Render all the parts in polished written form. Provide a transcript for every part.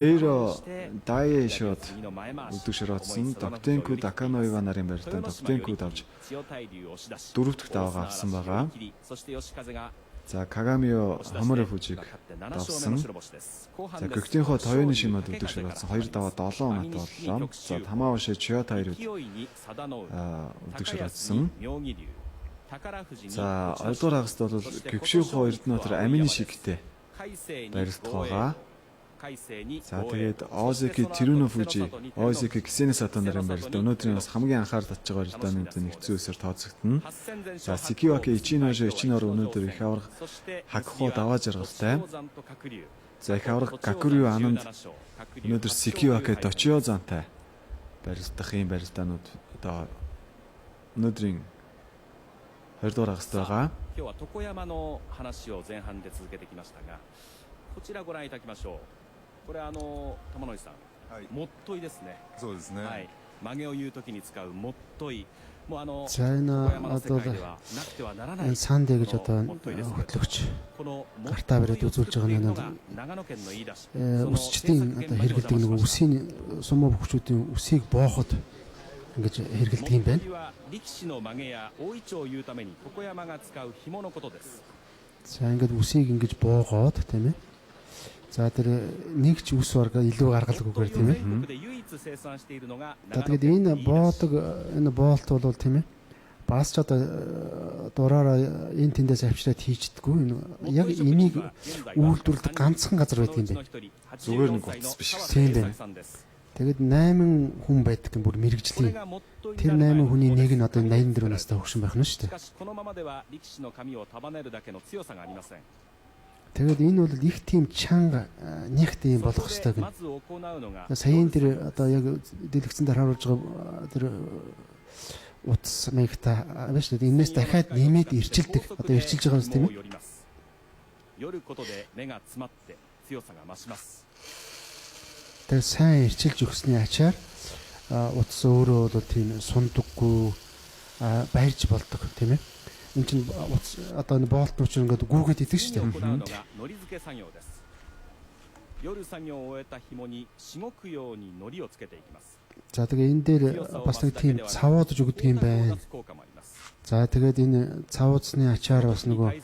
Дайе шот үлдэгшротсон Доктенку Таканоива нарын барилдаанд Доктенку давж дөрөвдөх даваагаа авсан байгаа. За Кагамио Хоморо Фужиг давсан. За Гөктинхо Тойоны шимэд үлдэгшротсон 2 даваа 7 оноотой боллоо. За Тамаоши Чиота хоёрыг үлдэгшротсон. За 2 дугаар хагаст бол Гөкшинхо Эрдэнэтэр Амины шигтэй барилдах байгаа. За тэгээд Озеки Тэрүнө Фужи, Озеки Кисэни Сато нарын барилд өнөөдрийн бас хамгийн анхаарал татж байгаа барилдаанууд нэгдсэн үсээр тооцогдно. За Сикиваки Ичиножо Ичиноор өнөөдөр их авраг Хакхо даваа жаргалтай. За их авраг Гакурю Ананд өнөөдөр Сикиваки Дочио зантай барилдах юм барилдаанууд одоо өнөөдрийн 20 дугаар хагаст байгаа. 今日は床山の話を前半で続けてきましたが、こちらご覧いただきましょう。これ玉野井さん、もっといですね。そうですね。はい。曲げを言うときに使うもっとい。もうЗа энэ одоо санд гэж одоо хөтлөгч гартаа бариад үзүүлж байгаа нь үсчдийн одоо хэрэгэлдэг нэг үсийн сумуу бөхчүүдийн үсийг бооход ингэж хэрэгэлдэг юм байна. За ингээд үсийг ингэж боогоод тийм ээ. За тэр нэг ч үс барга илүү гаргалгүйгээр тийм ээ. Тэгээд энэ боолт бол тийм ээ. Бас ч одоо дураараа энэ тэндээс авчираад хийчдэггүй. Яг энийг үйлдвэрлэдэг ганцхан газар байдаг юм байна. Зүгээр нэг утас биш. Тийм байна. Тэгээд 8 хүн байдаг юм бүр мэрэгжлийн. Тэр 8 хүний нэг нь одоо 84 настай хөгшин байх нь шүү дээ. Тэгээд энэ бол их тийм чанга нэгт юм болох хэрэгтэй гэнэ. Саяын тэр одоо яг дэлгэцэн дээр харуулж байгаа тэр утас мэгта биш үү? Энээс дахиад нэмээд ирчилдэг. Одоо ирчилж байгаа юм тийм ээ. Тэгээд сайн ирчилж өгсөний ачаар утас өөрөө бол тийм сундаггүй байрж болдог тийм ээ. Энд чинь одоо энэ боолт нь ч ингээд гүүгээд идэг шүү дээ. За тэгээ энэ дээр бас нэг тийм цавуудж өгдөг юм байна. За тэгээд энэ цавуудсны ачаар бас нөгөө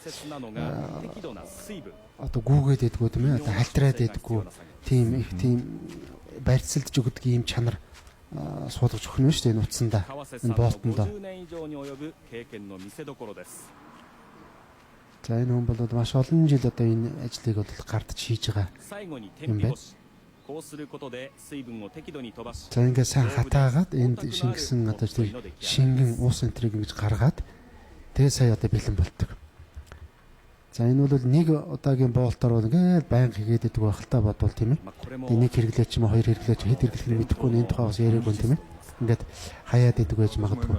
одоо гүүгээд идэггүй тийм ээ. Одоо халтраад идэггүй тийм их тийм барьцалдж өгдөг юм чанар суулгаж өгнө шүү дээ энэ утсандаа энэ боолтондоо. За энэ хүн бол маш олон жил одоо энэ ажлыг бол гардаж хийж байгаа юм байна. За ингээд сайн хатаагаад энд шингэсэн одоо шингэн уус энтрийг ингэж гаргаад тэгээ сая одоо бэлэн болдог. За энэ бол нэг удаагийн боолтоор бол ингээд байнга хийгээд идэг байх л та бодвол тийм ээ. Нэг хэрэглээч юм хоёр хэрэглээч хэд хэрэглэх нь мэдэхгүй энэ тухай бас яриаг байна тийм ээ. Ингээд хаяад идэг байж магадгүй.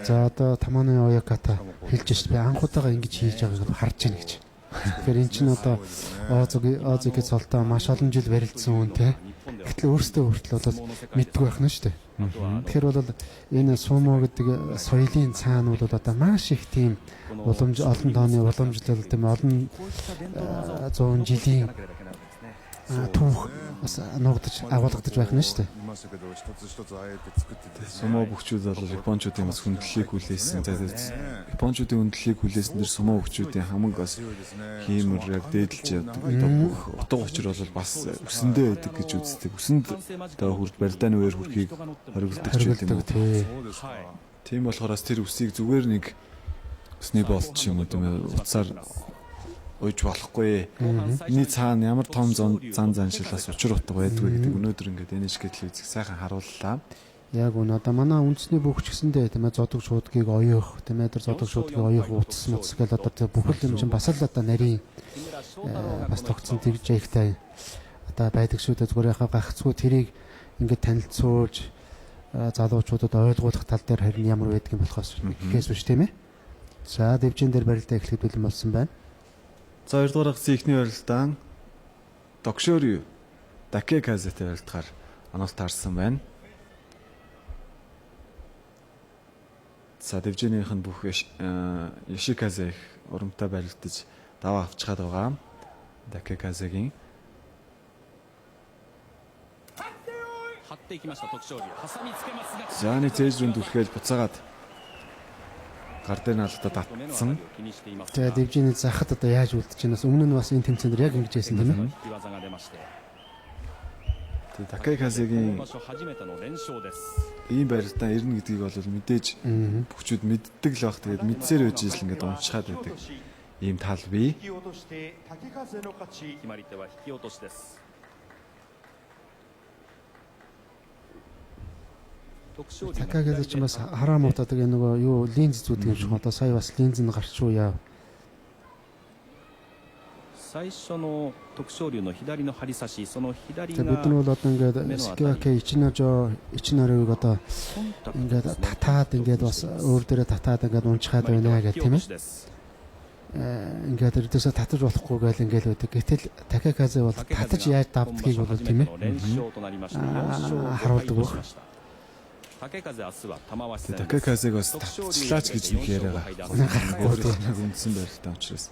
За одоо Таманы Ояката хэлж шээ. Би анхудаага ингэж хийж байгааг харж байна гэж. Тэгэхээр эн чинь одоо Озеки цолтой маш олон жил барилдсан хүн те. Гэтэл өөртөө хүртэл бол мэддэг байх нь шүү дээ. Тэгэхээр бол энэ сумо гэдэг соёлын цаанууд бол одоо маш их тийм олон тооны уламжлал тийм олон 100 жилийн түүх бас нуугдаж агуулгадаж байх нь шүү дээ. Сумо бөхчүүд бол Япончуудын бас хүндлэлийг хүлээсэн. Япончуудын хүндлэлийг хүлээсэн дэр сумо бөхчүүдийн хамаг бас хиймэр яг дээдлж утга учир бол бас өсөндөө байдаг гэж үздэг. Өсөнд одоо хүрд барилдааны үеэр хүрхийг хориглодог ч юм уу. Тийм болохоор тэр үсийг зүгээр нэг өсний боолт ч юм уу утсаар уйж болохгүй. Эний цаана ямар том зан заншилаас учир утга байдгүй гэдэг өнөөдөр ингээд NHK телевизийг сайхан харууллаа. Яг үнэ одоо манай үндэсний бүхч гэсэндээ тийм ээ зодог шуудгийг оёох тийм ээ тэр зодог шуудгийг оёох утас мутас гэл одоо бүхэл юм чинь бас л одоо нарийн бас тогтсон тэгж яйхтай одоо байдаг шүү дээ. Зүгээр яхаа гагцгүй тэрийг ингээд танилцуулж залуучуудад ойлгуулах тал дээр харин ямар байдаг юм болохоос ихээс биш тийм ээ. За дэвжин дээр барилдаа эхлэхэд бэлэн болсон байна. За 2 дугаар хагасны эхний барилдаан Докшорю Даке Казетэй барилдахаар анаас таарсан байна. За дэвжинийх нь бүх Яшиказе их урамтай барилдаж даваа авчихад байгаа. Такеказегийн 張っていきました徳勝龍挟みつけますが за нэг зээж рүү дүлхээд буцаагаад гар дээр нь алдаа татсан. 気にしています За дэвжиний захад одоо яаж үлдэж байна бас өмнө нь бас энэ тэмцээнд яг ингэж байсан тийм ээ. 引き技が出まして Тэгээ Такеказегийн 場所初めての連勝です ийм байртаа ирнэ гэдгийг бол мэдээж бүгчүүд мэддэг л баг. Тэгээд мэдсээр байж ижил ингээд унчаад байдаг. Ийм тал бий. 決まり手は引き落としです Такагаас ч бас хараа муудаад тэгээ нөгөө юу линз зүүдэг юм шиг одоо сая бас линз нь гарч уу яа. 最初の徳勝龍の左の張り差しその左 Тэгээ が бид нь бол одоо ингээд Скиаке Ичинорыг одоо ингээд татаад ингээд бас өөр дээрээ татаад ингээд унчаад байна гэх тийм ээ. Ингээд эрдээсээ татаж болохгүй гээл ингээд байдаг. Гэтэл Такаказе бол татаж яаж давдгийг бол тийм ээ. Харуулдаг баг. Такеказег бас татчлаач гэж нэг яриагаа өөрөө үндсэн байралтай учраас.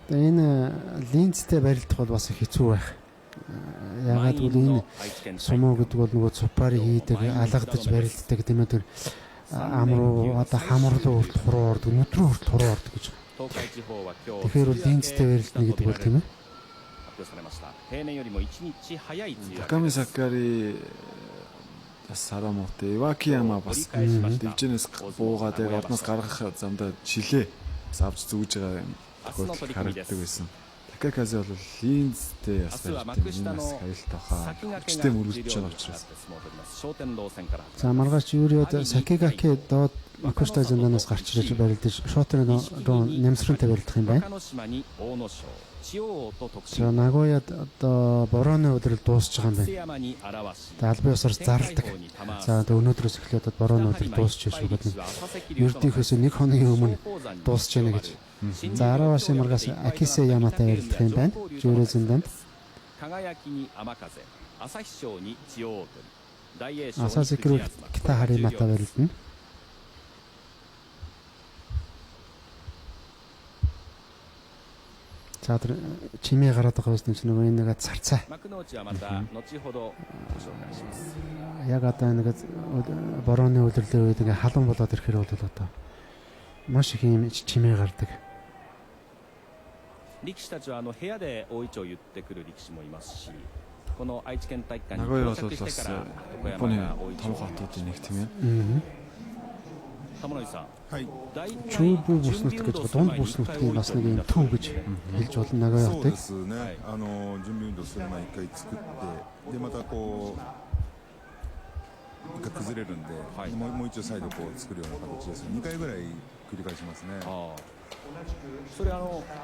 Энэ линзтэй барилдах бол бас хэцүү байх. Ягаад гэвэл энэ сумуу гэдэг бол нөгөө цупари хийдэг, алгадаж барилддаг тийм ээ тэр ам руу одоо хамар руу хүртэл хуруу ордог, нүд рүү хүртэл хуруу ордог гэж. Тэгэхээр бол линзтэй барилдана гэдэг бол тийм ээ. Таками Сакари бас сарамуутай Ивакияма бас дивжинээс буугаад одноос гаргах замдаа шилээ бас авч зүүж байгаа юм. Тохиолдол харагддаг байсан. Такеказе бол линзтэй бас байна. Хаялт баха. Хүчтэй мөрүүлж байгаа учраас. За маргааш Юриод Сакигаке доод Акушта зэнданаас гарч ирж барилдаж шотрын руу нэмсрэнтэй барилдах юм байна. За Нагояд одоо борооны өдрөл дуусч байгаа юм байна. Албан ёсоор зарладаг. За өнөөдрөөс эхлээд борооны өдрөл дуусч ирж байгаа юм. Ердийнхөөс нэг хоногийн өмнө дуусч яана гэж. За 10 башийн маргаас Акисе Яматай барилдах юм байна. Жүүрээ зэнданд. Асасикру Китахариматай барилдана. За тэр чимээ гараад байгаа юм чинь нөгөө энэ нэгэ царцаа. Яг одоо нэгэ борооны үйлрлийн үед ингээ халуун болоод ирэхээр бол одоо маш их юм чимээ гардаг. 力士たちは部屋で大いちょを言ってくる力士もいますし、この愛知県体育館に到着してから横山が大いちょを言ってくると。玉野さん。Чүүбүү бүснут гэж дунд бүснутгийн бас нэг юм төв гэж хэлж болно Нагоя хотыг. そうですね。準備運動する前一回作ってでまたこう一回崩れるんで、もう一度再度こう作るような形です。2回ぐらい繰り返しますね。それ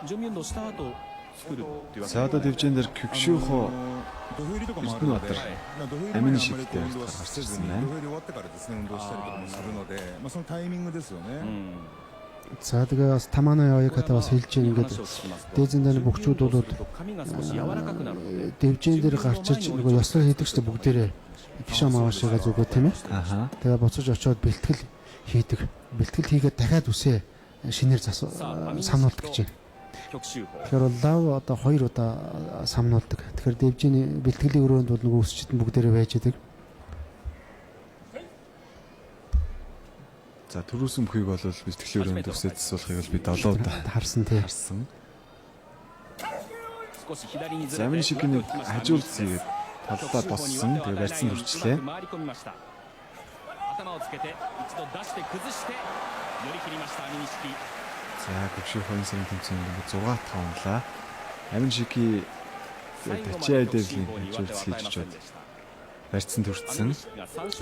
準備運動した後作るっていうわけ。 За одоо дэвжэн дээр Кюкшүхо 土俵入りとかもある Ирбэн ので、 Баатар 土俵入り Амины 前 шиг にあまり дээр こう運動はせずに、 гарч 土 ирсэн 俵入り終わってからですね運動したりとかもするので、そのタイミングですよね。 За тэгээ бас Таманы Ояката бас хэлж ийн ингээд дээзэндээ бөхчүүд бол дэвжэн дээр гарч иж нөгөө ёслол хийдэг ч бүгдээрээ гişo маашгаа зүгөө тийм ээ. Тэгээ буцаж очиод бэлтгэл хийдэг. Бэлтгэл хийгээд дахиад үсээ шинээр самнуулдаг гэж байна. Тэгэхээр лав одоо 2 удаа самнуулдаг. Тэгэхээр дэвжиний бэлтгэлийн өрөөнд бол нөгөө үсчид нь бүгдээрээ байж идэг. За төрөөс өмхийг бол бэлтгэлийн өрөөнд үсээ засуулахыг бол би 7 удаа харсан тий. харсан. Замын шигний хажуулт зүйгээд талдаа боссон. Тэгээ барьсан төрчлээ. За Кюкшүхогийн сарын тэмцээнд 6 тавлаа. Амин шиги тачиа дээрлийн хажуулт хийж чад. Барьсан төрцсөн.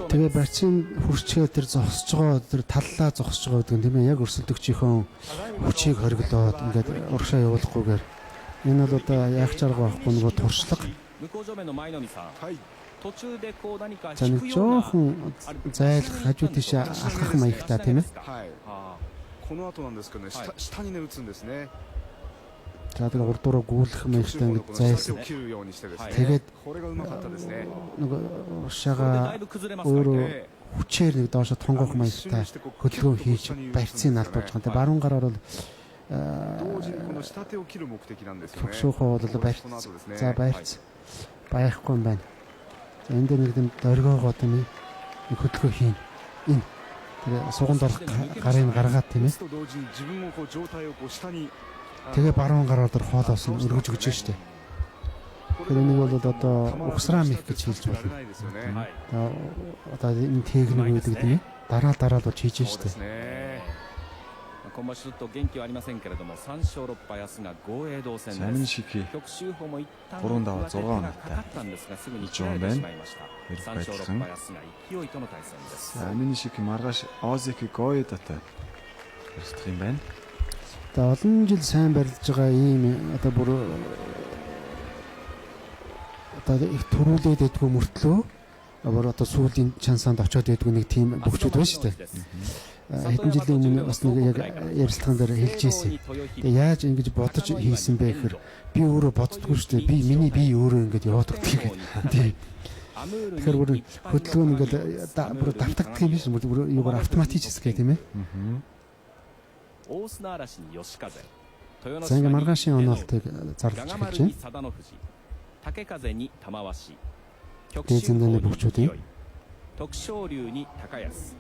Тэгээ барьцын хурцгээ тэр зогсож байгаа тэр таллаа зогсож байгаа гэдэг нь тийм ээ яг өрсөлдөгчийнхөө хүчийг хориглоод ингээд урагшаа явуулахгүйгээр энэ бол одоо яг чарга байхгүй нөгөө туршлага. За нэг жоохон зайлах хажуу тийшээ алхах маягтай тийм ээ. この後なんですけどね、下にね打つんですね。 За тэгээ урдуураа гүйлэх маягтай ингээд зайлсан. Тэгээд これがうまかったですね。 нөгөө урагшаага өөрөө хүчээр нэг доошо тонгох маягтай хөдөлгөөн хийж барьцыг алдуулж байгаа. Тэгээ баруун гараар бол 同時にこの下手を切る目的なんですよね。 Гүгшүүхөө бол барьц. За барьц. Баяхгүй юм байна. За энд дээр нэг юм дөргөөгөө тийм ээ. Нэг хөдөлгөөн хийн. Энэ тэгээ суганд орох гарыг гаргаад тийм ээ. と同時に自分もこう上体をこう下に Тэгээ баруун гараар дөр хоолоос нь өргөж өгч штэ. Тэр нэг бол одоо ухсрам их гэж хэлж байна. ないですよね。 Одоо энэ техник үүддэг тийм ээ. Дараа л хийж штэ. 今場所ちょっと元気はありませんけれども3勝6敗明日が豪栄道戦アミニですシキ極秀鵬も一旦転んだはゾガーナ上手がかかったんですがすぐに切られてしまいました3勝6敗明日が勢いとの対戦です Аминишик маргааш Озик гоёдатай. Ярих юм байна. Одоо олон жил сайн барилж байгаа ийм одоо бүр одоо их төрүүлээд байдгүй мөртлөө бүр одоо сүүлийн чансаанд очиод байдгүй нэг тийм бөхчүүд байна шүү дээ. Хэдэн жилийн өмнө бас нэг яг ярилцлаган дээр хэлж ирсэн. Тэгээ яаж ингэж бодож хийсэн бэ гэхээр би өөрөө боддоггүй шүү дээ. Миний бие өөрөө ингэж яваад өгдөг гэдэг. Тэгэхээр бүр хөдөлгөөн ингээд бүр давтагддаг юм биш үү? Бүр автоматическ гэх тийм ээ. 大砂嵐に吉風豊ノ За ингээ 島に маргаашийн онолтыг зарлаж 長 эхэлж 丸 байна. に佐田の富士竹風に玉鷲極 Дээд 秀 зэндээ 鵬 нэг に бөхчүүд 勢 юм. い徳勝龍に高安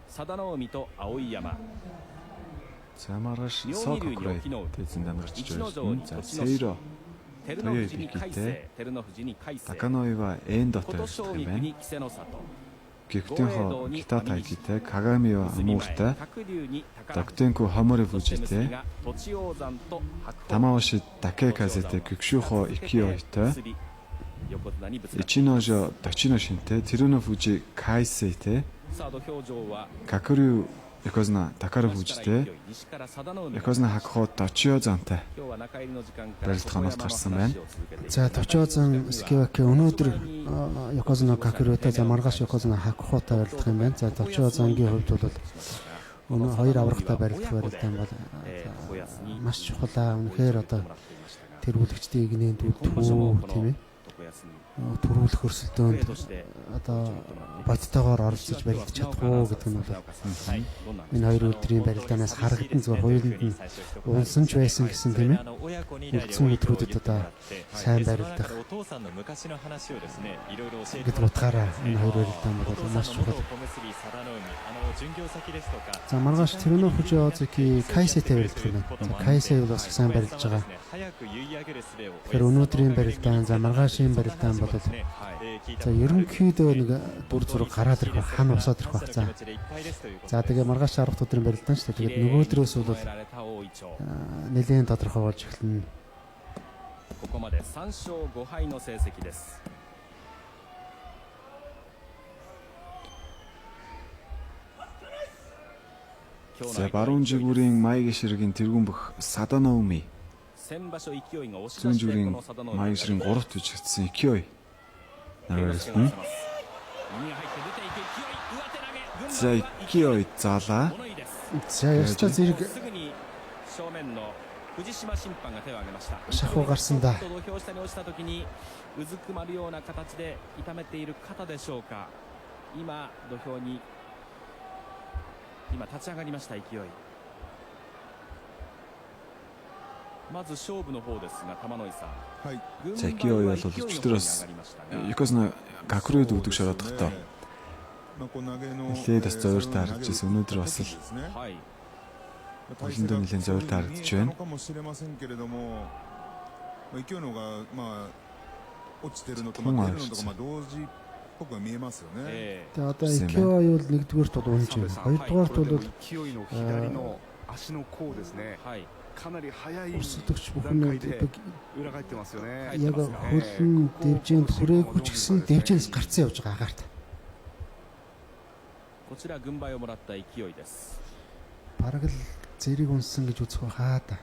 佐田の海と碧山 За маргааш 妙義 Сок 龍に Крой 沖縄 тэзэн дангарч 逸ノ城 байсан. に За 栃ノ Сейро 照ノ富士に Тоёй 海 Бикитэй 星照ノ富士に海星 Таканоива Эндотой 琴 ярих 奨 юм 菊 байна. に稀勢の里 Гэгтэнхо Кита Тайкитэй Кагамива 水見前 Амууртай 鶴竜に宝富士 Доктенко Хомори そして結び Фужитэй が栃王山と白鵬 Тамаоши Такеказэтэй Гэгшүүхо Икиойтой 結び横綱にぶつかって Ичиножо Дочино Шинтэй Тэрүнө Фужи Кайсейтэй さあ土俵上は Какурю Якозна Такаро Фужитэй 西から佐田の海 Якозна Хакхо Дочио Зантай 今日は中入りの時間から барилдахаанаас гарсан байна. За Точоозан Скиваки өнөөдөр Якозна Какурютай за маргааш Якозна Хакхутай барилдах юм байна. За Точоозангийн хувьд бол өнөө хоёр аврагтай барилдах барилдаан бол маш чухал. Үнэхээр одоо тэргүүлэгчдийн игнэнд үлдэх тийм ээ. Төрүүлэх өрсөлдөөнд одоо бодтойгоор оролцож барилдаж чадах уу гэдэг нь бол энэ хоёр өдрийн барилдаанаас харагдан зөв хоёуланд нь унсан ч байсан гэсэн тийм ээ. Үлдсэн өдрүүдэд одоо сайн барилдах гэдэг утгаараа энэ хоёр барилдаан бол маш чухал. За маргааш Тэрүнө Фужи Озики Кайсэтэй барилдах юм байна. За Кайсэ бол бас сайн барилдаж байгаа. Тэгэхээр өнөөдрийн барилдаан за маргаашийн барилдаан бол за ерөнхийдөө нэг дүр зураг гараад ирэх байх, хан усаад ирэх байх. За тэгээ маргааш 10 дахь өдрийн барилдаан шүү дээ. Тэгээд нөгөөдрөөс бол нэлээд тодорхой болж эхэлнэ. ここまで3勝5敗の成績です За баруун жигүүрийн Маяг ширгийн тэргүүн бөх Саданоуми 先場所勢いが押し зүүн 出してこ жигүүрийн の佐田の海 Маяг ширгийн 3-т үжигдсэн Икиой нарварсан. 右が入って出ていく勢い上手投げ За Икиой заалаа. 物言いです За ястаа зэрэг すぐに正面の藤島審判が手を挙げました шахуу гарсан да. 土俵下に落ちた時にうずくまるような形で痛めている肩でしょうか今土俵に今立ち上がりました勢いまず勝負の方ですが玉ノ井さん はい。 За Икиой бол өчтөрөөс Якозна Какурюд өгдөг шороод тогтоо. まあこう投げの Нэлээд бас зөөртэй харагдаж байсан. Өнөөдөр бас л はい Олондоо нэлээд зөөртэй харагдаж байна. かもしれませんけれども、まあ勢いのがまあ落ちてるのとまあ出るのとかまあ同時っぽく見えますよね。 え Тэгээ одоо Икиой бол нэгдүгээрт бол унж байна. Хоёрдугаарт бол 勢いの左の足の甲ですね。ーはい かなり早い өрсөлдөгч 段 бүхэн 階で яг 裏返ってますよね。 хөлн дэвжээнд хүрээгүй ч гэсэн дэвжээс гарцсан явж байгаа агаарт. こちら軍配をもらった勢いです Бараг л зэрэг унсан гэж үзэх байхаа та.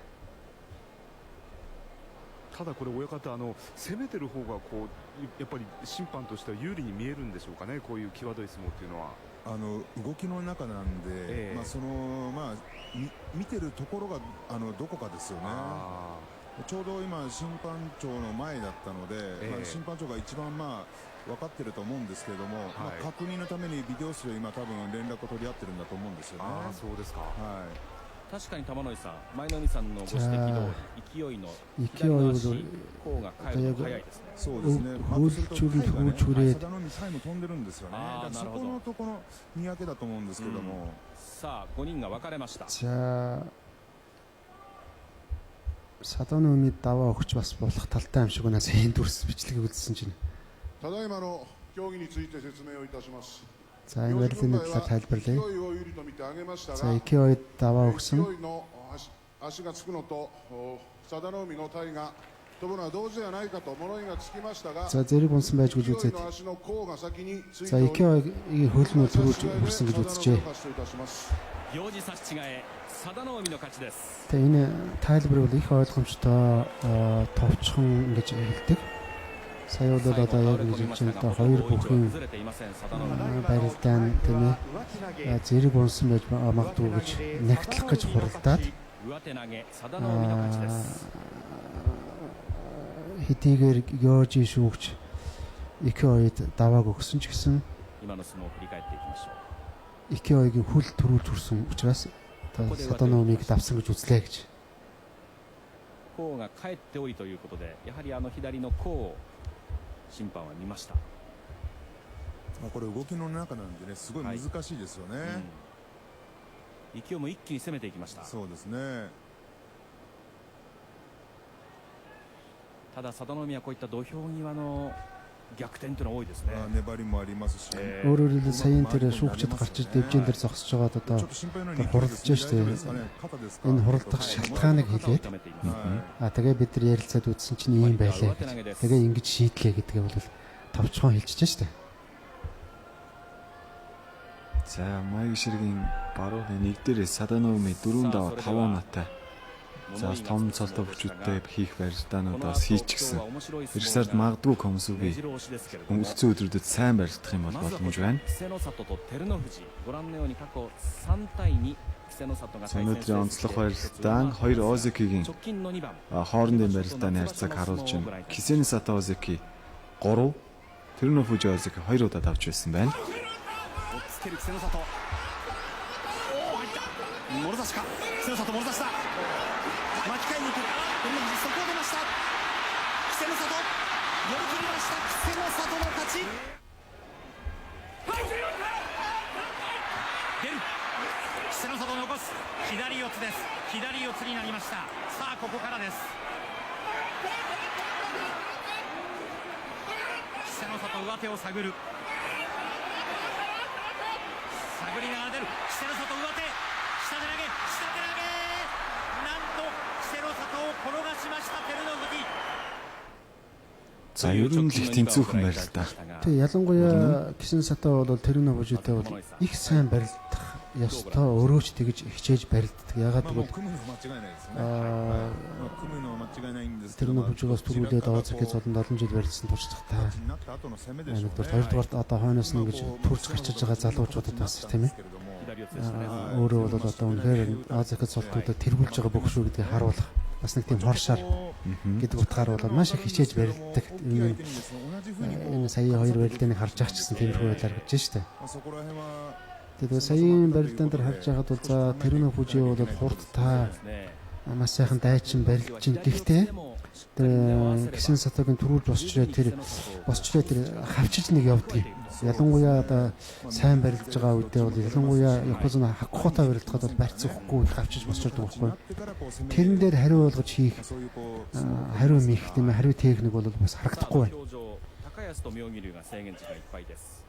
ただこれ親方攻めてる方がこうやっぱり審判としては有利に見えるんでしょうかね。こういう際どい相撲っていうのは。動きの中なんで、まあそのまあ見てるところがどこかですよね。ちょうど今審判長の前だったので、まあ審判長が一番まあ分かってると思うんですけれども、まあ確認のためにビデオ室で今多分連絡を取り合ってるんだと思うんですよね。そうですか。はい。確かに玉野井さん、舞の海さんのご指摘通り勢いの勢いを左の足甲が返るの早いですね。そうですね。хөлчүүл хөөчүүрээд 佐田の海サイも飛んでるんですよね。あーだからそこのところ見分けだと思うんですけども。さあ5人が分かれました。 за садааны өмнөд даваа өгч бас болох талтай юм шиг байна. Сайн дүрс бичлэгийг үзсэн чинь. ただいまの競技について説明をいたします。 За энэ барилгын талаар тайлбарлая. 勢いを有利と見て挙げました За が、 勢いдаваа өгсөн. 勢いの足がつくのと佐田の海の体が飛ぶのは同時ではないかと物言いがつきましたが、 За зэрэг унсан байж гэж 勢い үзээд. の足の甲が先について За おり、 勢いхөл нь төрүүлж хүрсэн гэж үзжээ. 行司差し違え佐田の海の勝ちです。 Тэгээ энэ тайлбар бол их ойлгомжтой товчхон гэж хэлдэг. Сая бол одоо яг нэг чинь одоо хоёр бүхэн 崩れていません佐田の海。 барилдаан тийм ээ зэрэг унсан байж магадгүй гэж нэгтлэх гэж хуралдаад 上手投げ佐田の海の勝ちです。 хэдийгээр Георги шүүгч Икеойд давааг өгсөн ч гэсэн 今の相撲を振り返っていきましょう。 Икеойгийн хүл төрүүлж хүрсэн учраас Саданоомиг давсан гэж үзлээ гэж. 甲が返っておりということで、やはり左の甲を審判は見ました。まあこれ動きの中なんでね、すごい難しいですよね。勢いも一気に攻めていきました。そうですね。 ただ佐田の海はこういった土俵際の逆転というのは多いですね。粘りもありますし、 Өөрөөр хэлбэл саяын тэр шүүгчд гарч иж дэвжэн дээр зогсож байгаад одоо хуралдаж штэ. Энэ хуралдах шалтгааныг хэлээд тэгээ бид нар ярилцаад үзсэн чинь ийм байлаа. Тэгээ ингэж шийдлээ гэдгээ бол товчхон хэлчихэж штэ. За Маяг Ширгийн барууны нэг дээрээ Саданоми 4-5 оноотой. За том цолтой хүчтэй хийх барилдаануудаас хийчихсэн. Эх сард магадгүй Комсуги өнгөрсөн өдрүүдэд сайн барилдах юм бол боломж байна. Өнөөдрийн онцлог барилдаан 2 Озекигийн хоорондын барилдааны харьцааг харуулж байна. Кисэни Сато Озеки 3, Терунофужи Озеки 2 удаад авч байсан байна. 巻き替えに行く照ノ富士、そこを出ました。稀勢の里寄り切りました。稀勢の里の勝ち。出る稀勢の里残す左四つです。左四つになりました。さあここからです。稀勢の里上手を探る、探りながら出る。稀勢の里上手、下手投げ、下手投げ、なんと稀勢の里を転がしました照ノ富士。 За ер нь л их тэнцүүхэн барилдаа. Тэгээ ялангуяа Кисэни Сато бол Терунофужитэй бол их сайн барилдах ёстой. Өөрөө ч тэгж хичээж барилддаг. Ягаад гэвэл Терунофужигоос түрүүлээд Озеки золонд олон жил барилдсан туршлагатай. Хоёрдугаар одоо хойноос нь ингэж төрж гарч иж байгаа залуучуудад бас тийм ээ. Өөрөө бол одоо үнэхээр Озеки золтуудад тэргүүлж байгаа бүх шүү гэдгийг харуулах. Бас нэг тийм хоршоор гэдэг утгаар бол маш их хичээж барилддаг. Энэ сая хоёр барилдааныг харж байгаа ч гэсэн тиймэрхүү байлаар гэж штэ. Тэгээд саяын барилдаан дээр харж байгаад бол за Терунофужи бол хурдтай маш сайхан дайчин барилдаж байна. Гэхдээ тэр Кисэни Сатогийн төрүүлж босчрээ тэр хавчиж нэг явдаг. Ялангуяа одоо сайн барилдаж байгаа үедээ бол ялангуяа Якузна хакхотой барилдахад бол барьцахгүй хавчиж босчрдаг байхгүй. Тэрэн дээр хариу болгож хийх хариу мих тийм ээ хариу техник бол бас харагдахгүй байна. 高安と妙義龍が制限時間いっぱいです。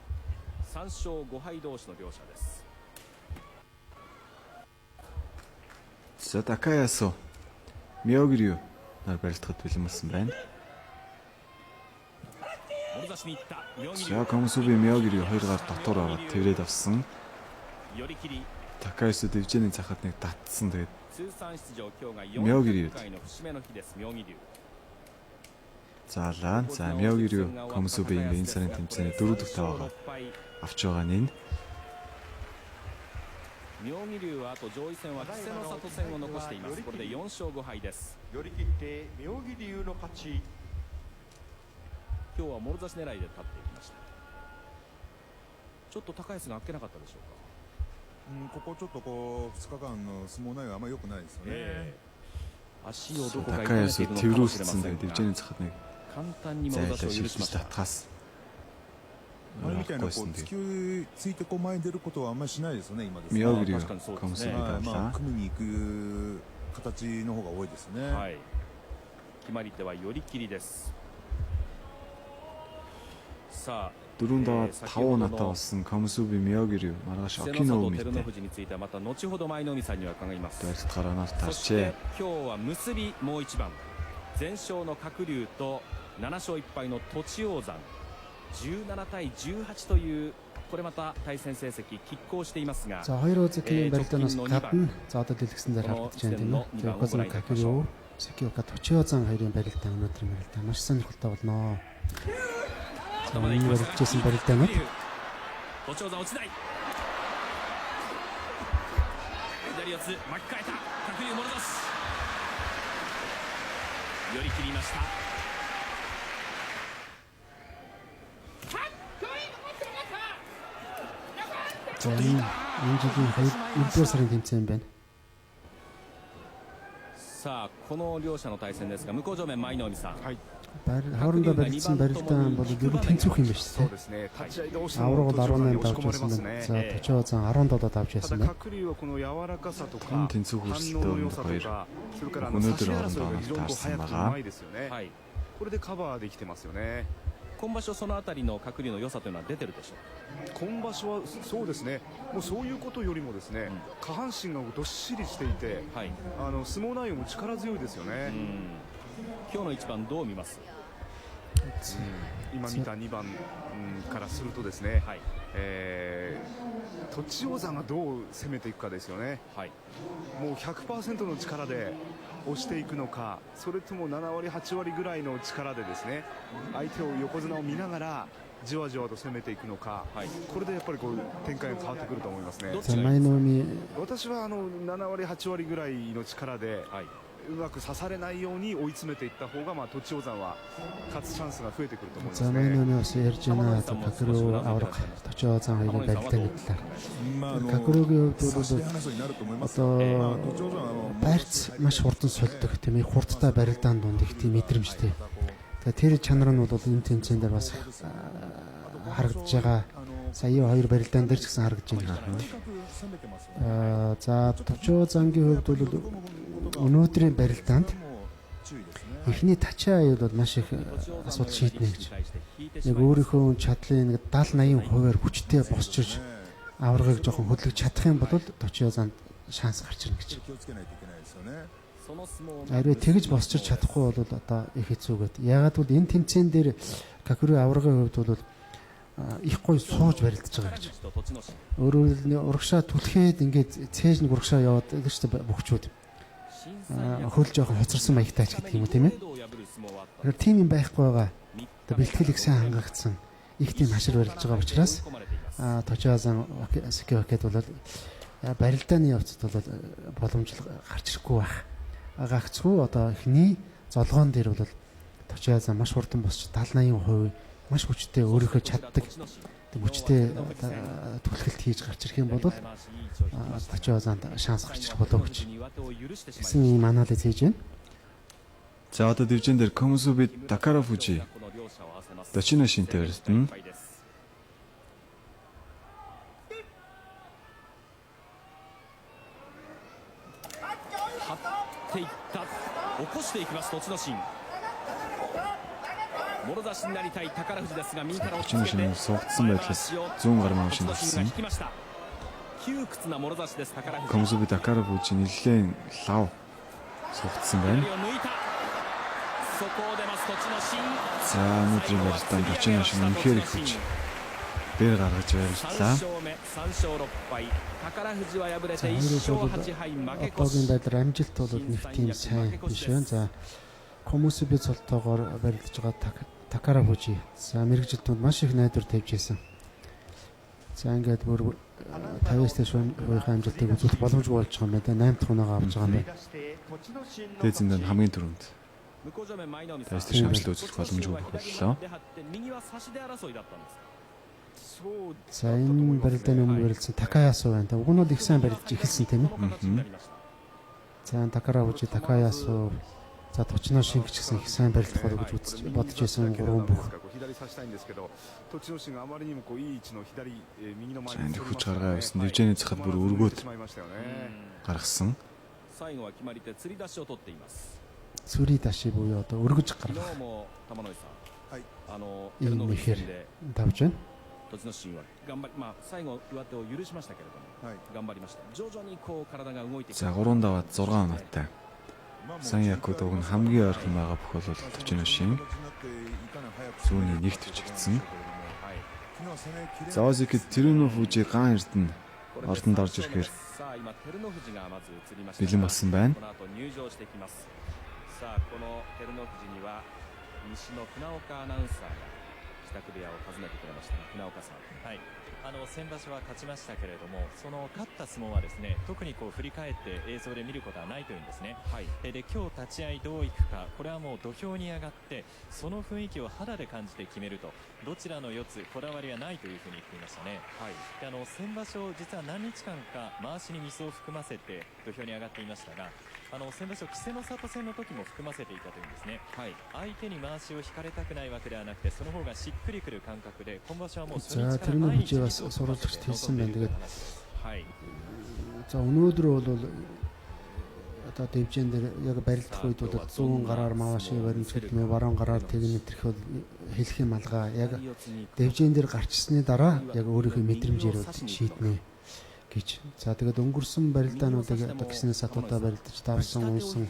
3勝5敗同士の両者です。 За Такаясо Мёгирю нар барилдахад бэлэмсэн байна. За Комсуби Мёгирю 2-гаар дотор ороод тэрээд авсан. Такаясо дэвжээний цахад нэг татсан. Тэгээд Мёгирю заалаа. За Мёгирю Комсубигийн энэ сарын тэмцээний 4 дахь таваагаа авч байгаа нь. 妙義龍はあと上位戦は稀勢の里戦を残しています。これで4勝5敗です。寄り切って妙義龍の勝ち。今日はもろ差し狙いで立っていきました。ちょっと高安があっけなかったでしょうか。ここちょっとこう2日間の相撲内容があんまり良くないですよね。足をどこか痛め Такаяс ているのかもしれま тэрүүссэн せん дээ が дивжээний цахад нэг 簡単にもろ差しを зайлаа 許しま шилжиж した。 татгаас 前みたいなこう авахгүйсэн 突 дээ. きついてこう前に出ることはあんまりしないですよね今ですね。 Миогири 確かにそうですね。 комсуби はいまあ байлаа. 組みに行く形の方が多いですね。はい。決まり手は寄り切りです。さあ、 4 даваад 5 натаа болсон комсуби Миогири маргааш 稀勢 Окино の里照ノ үмиттэй 富士についてはまた後ほど舞の海さんには伺います。 дайрт гараанаас そして тарчээ. 今日は結びもう一番、全勝の鶴竜と7勝1敗の栃王山、17対18というこれまた対戦成績拮抗していますが、 За хоёр үзэгний барилдаанаас гадна за одоо дэлгэсэн дээр харагдаж байна тийм үү. Yokozuna Kakiryu, Sekioka Tochiozan хоёрын барилдаан өнөөдрийн барилдаан маш сонирхолтой болно. За энэ барилдажсэн барилдаанууд 栃王山落ちない。左四つ巻き替えた鶴竜もろ差し。寄り切りました。 за энэ жилийн 2 сарын тэмцээн байна. さあこの両者の対戦ですが、向正面舞の海さん、 Хоорондоо барилдсан барилдаан бол ер нь тэнцвэх юм байна шүү そう дээ. ですね。立ち合いどうしても Аврагууд 途中まで 18 押し давж 込まれます байсан ね байна. За Tochiozan 17 давж た байсан だ байна. 鶴竜はこの柔らかさとか энэ тэнцвэх 反 хүртэл 応の良さと өнөөдөр か、それから өнөөдөр 差し争いが хоорондоо 非常にこう таарсан 早く байгаа. うまいですよね。はい、これでカバーできてますよね。今場所そのあたりの鶴竜の良さというのは出てるでしょう。今場所はそうですね。もうそういうことよりもですね、下半身がどっしりしていて、はい、相撲内容も力強いですよね。今日の一番どう見ます？今見た2番からするとですね、はい、栃王山がどう攻めていくかですよね。はい、もう 100% の力で押していくのか、それとも7割8割ぐらいの力でですね、相手を横綱を見ながらじわじわと攻めていくのか、はい、これでやっぱりこう展開が変わってくると思いますね。どっち За がいい 舞の海私は7割8割ぐらいの力で、はい、うまく刺されないように追い詰めていった方が、まあ栃王山は勝つチャンスが増えてくると思います За舞の ね。 海бас ярьж байна. Kakiryu Авраг Tochiozan хоёрын барилдааны талаар. まあ Kakiryu-гийн хувьд 差し бол 争いになると思います。 одоо 途上はбайрц маш хурдан сольдог тийм ээ, хурдтай барилдаан дунд их тийм мэдрэмжтэй. Тэгээ тэр чанар нь бол энэ тэмцээн дээр бас харагдаж байгаа. Сая хоёр барилдаан дээр ч гэсэн харагдаж байна. За Tochiozan-гийн хувьд бол өнөөдрийн барилдаанд эхний тачаа аюул бол маш их асуудал шийднэ гэж. Нэг өөрийнхөө чадлын нэг 70-80%-аар хүчтэй босчирж аврагыг жоохон хөдлөж чадах юм бол Tochiozan шанс гарч ирнэ гэж. 気をつけないといけないですよね。 その相撲を Ариу тэгж босчирч чадахгүй бол одоо их хэцүүгээд. Ягаад гэвэл энэ тэмцээн дээр Kakiryu аврагын хувьд бол их гой сууж барилдаж байгаа гэж. と栃ノ心、 Өөрөөр хэлбэл урагшаа түлхээд ингээд цээж нэг урагшаа яваад гэдэг чинь бөхчүүд. 新三役 Хөл жоохон хоцорсон маягтай ч гэдэг юм уу тийм ээ. を破る相撲はあった。 Тэгэхээр тийм юм байхгүй байгаа. Одоо бэлтгэлийг сайн хангагдсан их тийм хашир барилж байгаа учраас 込まれています。 Tochiozan Sekioket бол барилдааны явцад бол боломж гарч ирэхгүй байх. Гагцгүй одоо эхний золгоон дээр бол Tochiozan маш хурдан босч 70-80% маш хүчтэй өөрийнхөө чаддаг хүчтэй түлхэлт хийж гарч ирэх юм бол Tochiozan шанс гарч ирэх болов гэж гэсэн юм анализ хийж байна. За одоо дивжин дээр комсуби Takara Fuji この両者を合わせます。 Tochino Shinтэй барилдан. 張っていった、起こしていきます栃ノ心。もろ差しになりたい宝富士ですが、右から押し Tochino 付けて Shin сугдсан байдлаас 100 гаруй машин 栃ノ心が болсон. 引きました。窮屈なもろ差しです宝富士。 Комсуби Takara Fuji нэлээд лав сугдсан 左 байна. を抜いた。そこを出ます栃ノ心。 За өнөөдрийн барилдаанд Tochino Shin үнэхээр их хүч дээр гаргаж барилдлаа. 3勝目、3勝6敗。宝富士は敗れて За 1 хоёроо勝 бол 8敗負け越 одоогийн し。 байдлаар амжилт бол нэг тийм сайн биш байна. За Комсуби цолтоогоор барилдаж байгаа Takara Fuji. За мэрэгжилтүүд маш их найдвар тавьж ирсэн. За ингээд бүр 50-аас дээш үеийн амжилтыг үзүүлэх боломжгүй болж байгаа юм байна. 8 дахь унаага авч байгаа юм байна. Дээд зэндэнд хамгийн түрүүнд 向正面舞の海さん。 Тайс тийш амжилт үзүүлэх боломжгүй боллоо. 右は差し手争いだったんですか。За энэ барилдааны өмнө барилдсан Такаясу байна. Уг нь бол их сайн барилдж эхэлсэн тийм ээ. За Такаравужи, Такаясу, за Точиношин ч гэсэн их сайн барилдах болов гэж бодож байсан гурван бүх. 左差したいんですけど、栃ノ心があまりにもこういい位置の左右の前 За энэ хүч гаргаа байсан. Дэвжээний захад бүр өргөөд しまいましたよね。 гаргасан. 最後は決まり手釣り出しを取っています。 Сүри даши буюу одоо өргөж 昨日 гаргах も玉ノ井さん、はいいい照ノ富士戦 мэхэр で давж байна. 栃ノ心は頑張り、最後上手を許しましたけれども、はい頑張りました。徐々にこう体が動いてき За 3 даваад 6 оноотой. Сан Якуд уг нь хамгийн ойрхон байгаа бүх бол Точиношин. Сүүний нэгт үжигдсэн. За Озики Теруно Фужи Ган Эрдэнэ ордонд орж ирэхээр さあ今照ノ富士がまず映りました。 бэлэн болсон байна. この後入場してきます。さあこの照ノ富士には西の船岡アナウンサーが自宅部屋を訪ねてくれましたが、船岡さん。はい、先場所は勝ちましたけれども、その勝った相撲はですね、特にこう振り返って映像で見ることはないというんですね。はい。で今日立ち合いどういくか、これはもう土俵に上がってその雰囲気を肌で感じて決めると、どちらの四つこだわりはないというふうに言っていましたね。はい。で先場所実は何日間か回しにミスを含ませて土俵に上がっていましたが、先場所稀勢の里戦の時も含ませていたというんですね。はい。相手に回しを引かれたくないわけではなくて、その方がしっくりくる感覚で、今場所はもう初 За 日から Теруno 毎日 Fuji-аас сурвалжлагч хэлсэн байна. Тэгээд はい。 за өнөөдөр бол одоо дэвжэн дээр яг барилдах үед бол 100 гараар мааши баримт хэлмээ баруун гараар тэгнэ тэрх бол хэлэх юм алгаа. Яг дэвжэн дээр гарчсны дараа яг өөрийнхөө мэдрэмжээр шийднэ гэж. За тэгээд өнгөрсөн барилдаануудыг одоо гиснээ сатуудаа барилдаж давсан унсан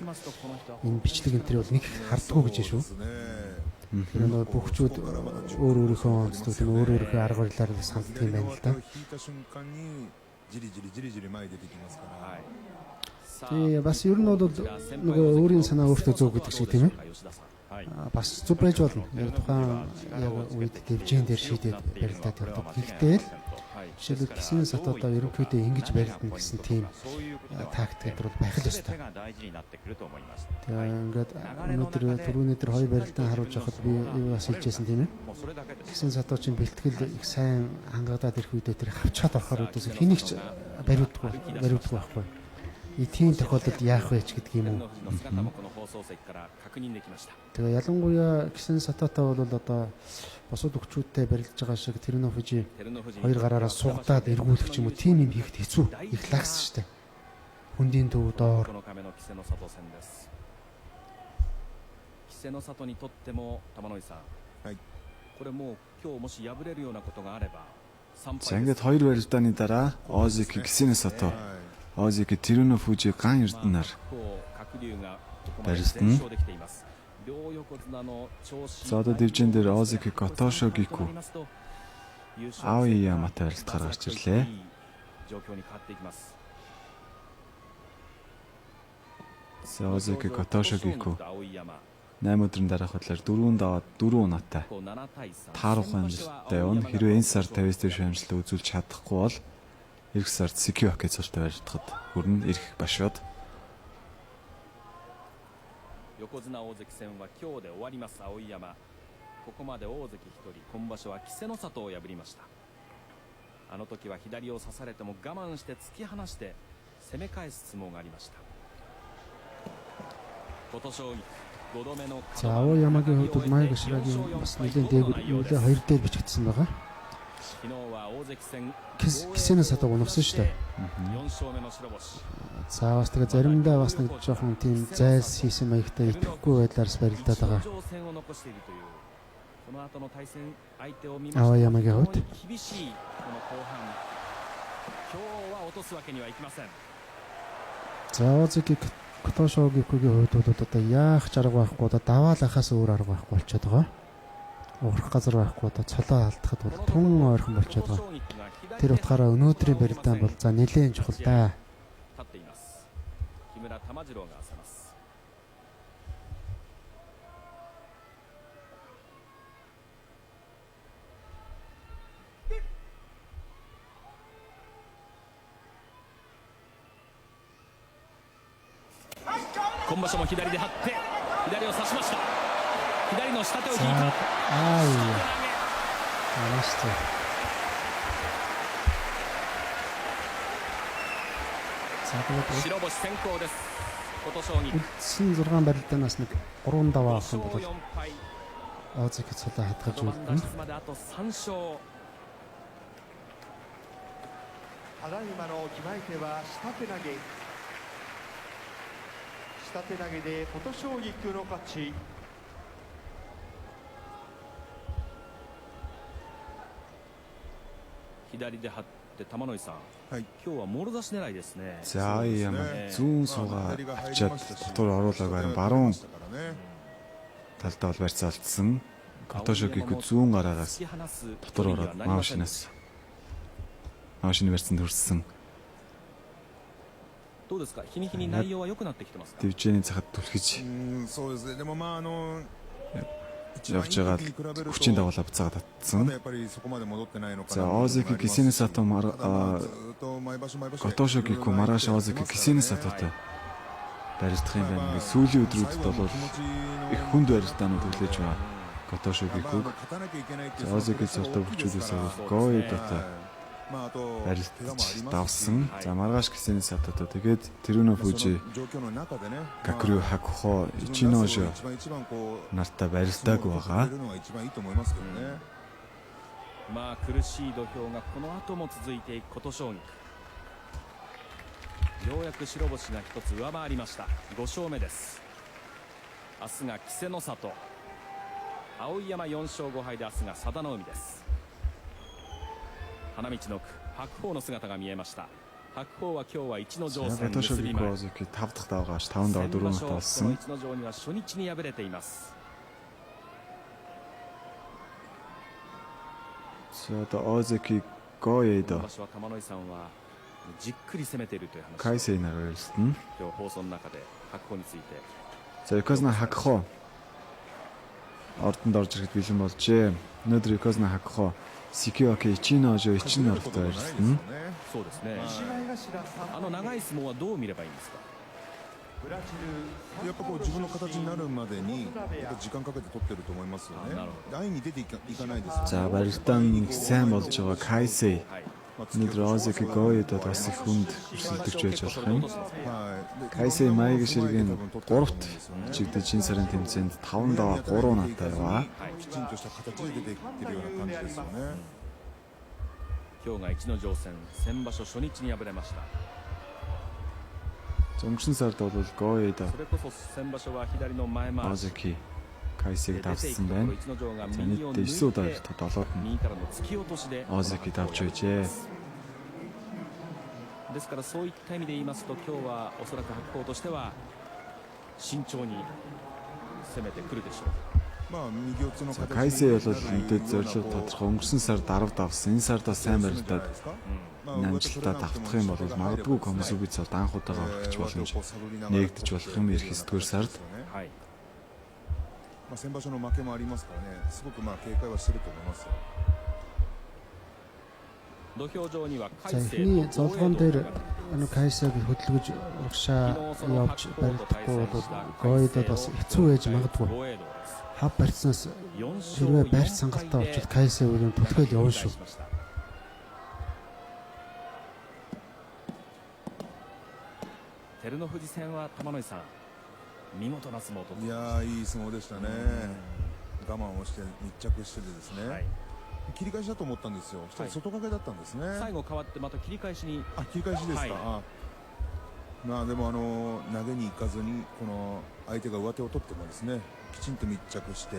энэ бичлэг энэ төр бол нэг хардггүй гэж шүү. Тэр нь бүгчүүд өөр өөрийнхөө онцлог тийм өөр өөрийнхөө арга барилаар санддаг юм байна л да. 引いた瞬間にじりじり前に出てきますから。 Тэгээ бас ер нь бол нөгөө өөрийн санаа өөртөө зөв гэдэг шиг тийм ээ. Бас зөв байж болно. Яг тухайн яг үед дэвжэн дээр шийдээд барилдаад явдаг. Гэхдээ л жишээлбэл гисэн сатуудаа ерөнхийдөө ингэж барилдана гэсэн тийм тактик бол байх л ёстой. Тэгээ ингээд өнөөдөр түрүүний дээр хоёр барилдаан харуулж явахад би бас хэлжсэн тийм ээ. Гисэн сатуу чинь бэлтгэл их сайн хангагдаад ирэх үедээ тэр хавчаад орохоор үдээс хэнийг ч бариудахгүй байхгүй. И тийм тохиолдолд яах вэ ч гэдэг юм уу. Тэгээ ялангуяа гисэн сатаатаа бол одоо босод өгчүүдтэй барилдж байгаа шиг Теруно Фужи хоёр гараараа суугадаад эргүүлэх ч юм уу, тийм юм хийхэд хэцүү. Их лагс штэ. Хүндийн төв доор. 稀勢の里にとっても玉ノ井さん。はい。これもう今日もし敗れるようなことがあれば。 За ингээд хоёр барилдааны дараа Озики Гисэнэ Сато Озики Теруно Фужи Ган Эрдэнээр барилдана. За одоо дэвжэн дээр Озики Готошо Гику Аояматай барилдахаар гарч ирлээ. За Озики Готошо Гику 8 өдрийн дараах бодлоор 4 даваад 4 унаатай таарах амжилттай явна. Хэрвээ энэ сар 50-с дээш амжилт үзүүлж чадахгүй бол эх сард Сикиоки цолтой барилдахад хүрнэ ирэх башууд. 横綱大関戦は今日で終わります。碧山ここまで大関1人、今場所は稀勢の里を破りました。あの時は左を差されても我慢して突き放して攻め返す相撲がありました。琴奨菊 За Аоямагийн хувьд Майг Ширагийн бас нэгэн дээгүүр үлээ хоёр дээр бичигдсэн байгаа. Гисэнэ сатаг унагсан шүү дээ. За бас тэгээ заримдаа бас нэг жоохон тийм зайлс хийсэн маягтай итгэхгүй байдлаарс барилдаад байгаа. Аоямагийн хувьд За Озики Готошо Гикугийн хувьд бол одоо яах ч арга байхгүй, одоо даваалахаас өөр арга байхгүй болчиход байгаа. Уурах газар байхгүй, одоо цолоо алдахад бол тун ойрхон болчиход байгаа. Тэр утгаараа өнөөдрийн барилдаан бол за нэлээд чухал да.今場所も左で張って左を差しました。左の下手を引いた。ああいい。話して。白星先行です琴奨菊 үлдсэн 6 барилдаанаас нэг 3 даваа авах 5 юм бол 勝4敗 Озыг цолоо хатгаж 角番 үлдэн. 脱出まであと3勝ただいまの決まり手は下手投げ下手投げで琴奨菊の勝ち。左で張って玉野井さん、はい今日はもろ差し狙いですね За Аояма зүүн суугаа авчиад дотор оруулаагүй харин баруун талдаа бол барьцаалтсан. Котошогику зүүн гараагаас 突き放す дотор ороод Маошинаас Маошины барьцанд хүрсэн. どうですか日に日に内容は良くなってきてますか Дивжээний цахад түлхэж そうですね。でもまあявж байгаа хүчин дагуулаа буцаагаад татсан. やっぱりそこまで戻ってないのか За な。 Озеки Кисенесато ずっと毎場所毎場所 Котошогику Мараш Озеки Кисенесатотой барилдах юм байна. Ингээд сүүлийн өдрүүдэд бол их хүнд барилдаанууд хүлээж байгаа. Котошогикуг 勝たなきゃいけないっていう Озеки цолтой хүчүүдээс Гоэдотой барилдаж давсан. За Маргаш Кисенесатотой тэгээд Тэрүнө Фужи 状況の中でね。 Гакрю Хакхо Ичиножо 一番こう нартай барилдаагүй байгаа. やるのが一番いいと思いますけどね。まあ苦しい土俵がこの後も続いていく琴奨菊ようやく白星が一つ上回りました5勝目です明日が稀勢の里碧山4勝5敗で明日が佐田の海です花道の奥白鵬の姿が見えました白鵬は今日は一の城戦結び Котошогику 前 Озеки 5 дахь даваагаш 5 даваа 4 先場 даваа 所この болсон. 一の城には初日に敗れています За одоо Озеки Гоэдо 今場所は玉野井さんはじっくり攻めているという話 Кайсей нар барилдана. 今日放送の中で白鵬について За Юкозна Хакхо ордонд орж ирэхэд бэлэн болжээ. Өнөөдөр Юкозна Хакхо Сикиоки Ичиножо Ичинортой барилдана. そうですね石前頭あの長い相撲はどう見ればいいんですかブラジルやっぱこう自分の形になるまでにやっぱ時間かけて取ってると思いますよねなるほ。安易に出ていかないですよね。 За барилдаан сайн болж байгаа Кайсей はい өнөөдөр Озеки Гоэдод бас их хүнд өрсөлдөгч байж болох юм. はい。 Кайсей Маяг ширгийн 3-т чигдэж энэ сарын тэмцээнд 5 даваа 3 наттай яваа. きちんとした形で出ていってるような感じですよね。今日が一の城戦先場所初日に敗れました Өнгөрсөн сард бол Гоэдо それこそ先場所は左の前回し Озеки Кайсейг 出ていくと давсан ころ байна. 一の城が За 右を нийтдээ 9 удаа 抜いて өртөд 7-д нь 右からの突き落としで Озеки давж байжээ. ですからそういった意味で言いますと今日はおそらく白鵬としては慎重に攻めてくるでしょうまあ右四つの За 形 Кайсей бол мэдээд зорилго тодорхой өнгөрсөн сард 10 давсан. Энэ сард бас сайн барилдаад энэ амжилтаа давтах юм бол магадгүй Комсубицод анх удаага орчих боломж нэгдэж болох юм ирэх 9-р сард. はいまあ先場所の負けもありますからね。すごくまあ警戒はしてると思いますよ。土俵上には За 海星 эхний と золгоон 豪栄 дээр 道が Кайсаг хөдөлгөж урагшаа явж барилдахгүй бол Гоэдод бас хэцүү байж магадгүй. 豪栄道です Хав барьцнаас 4 хэрвээ байр сангалтай очоод Кайсаг үрэн түлхэл явна шүү. 照ノ富士戦は玉ノ井さん見事な相撲を取っていやーいい相撲でしたね。我慢をして密着しててですね。はい切り返しだと思ったんですよ。そしたら外掛けだったんですね。最後変わってまた切り返しにあ、切り返しですか。はいあまあでも投げに行かずにこの相手が上手を取ってもですね、きちんと密着して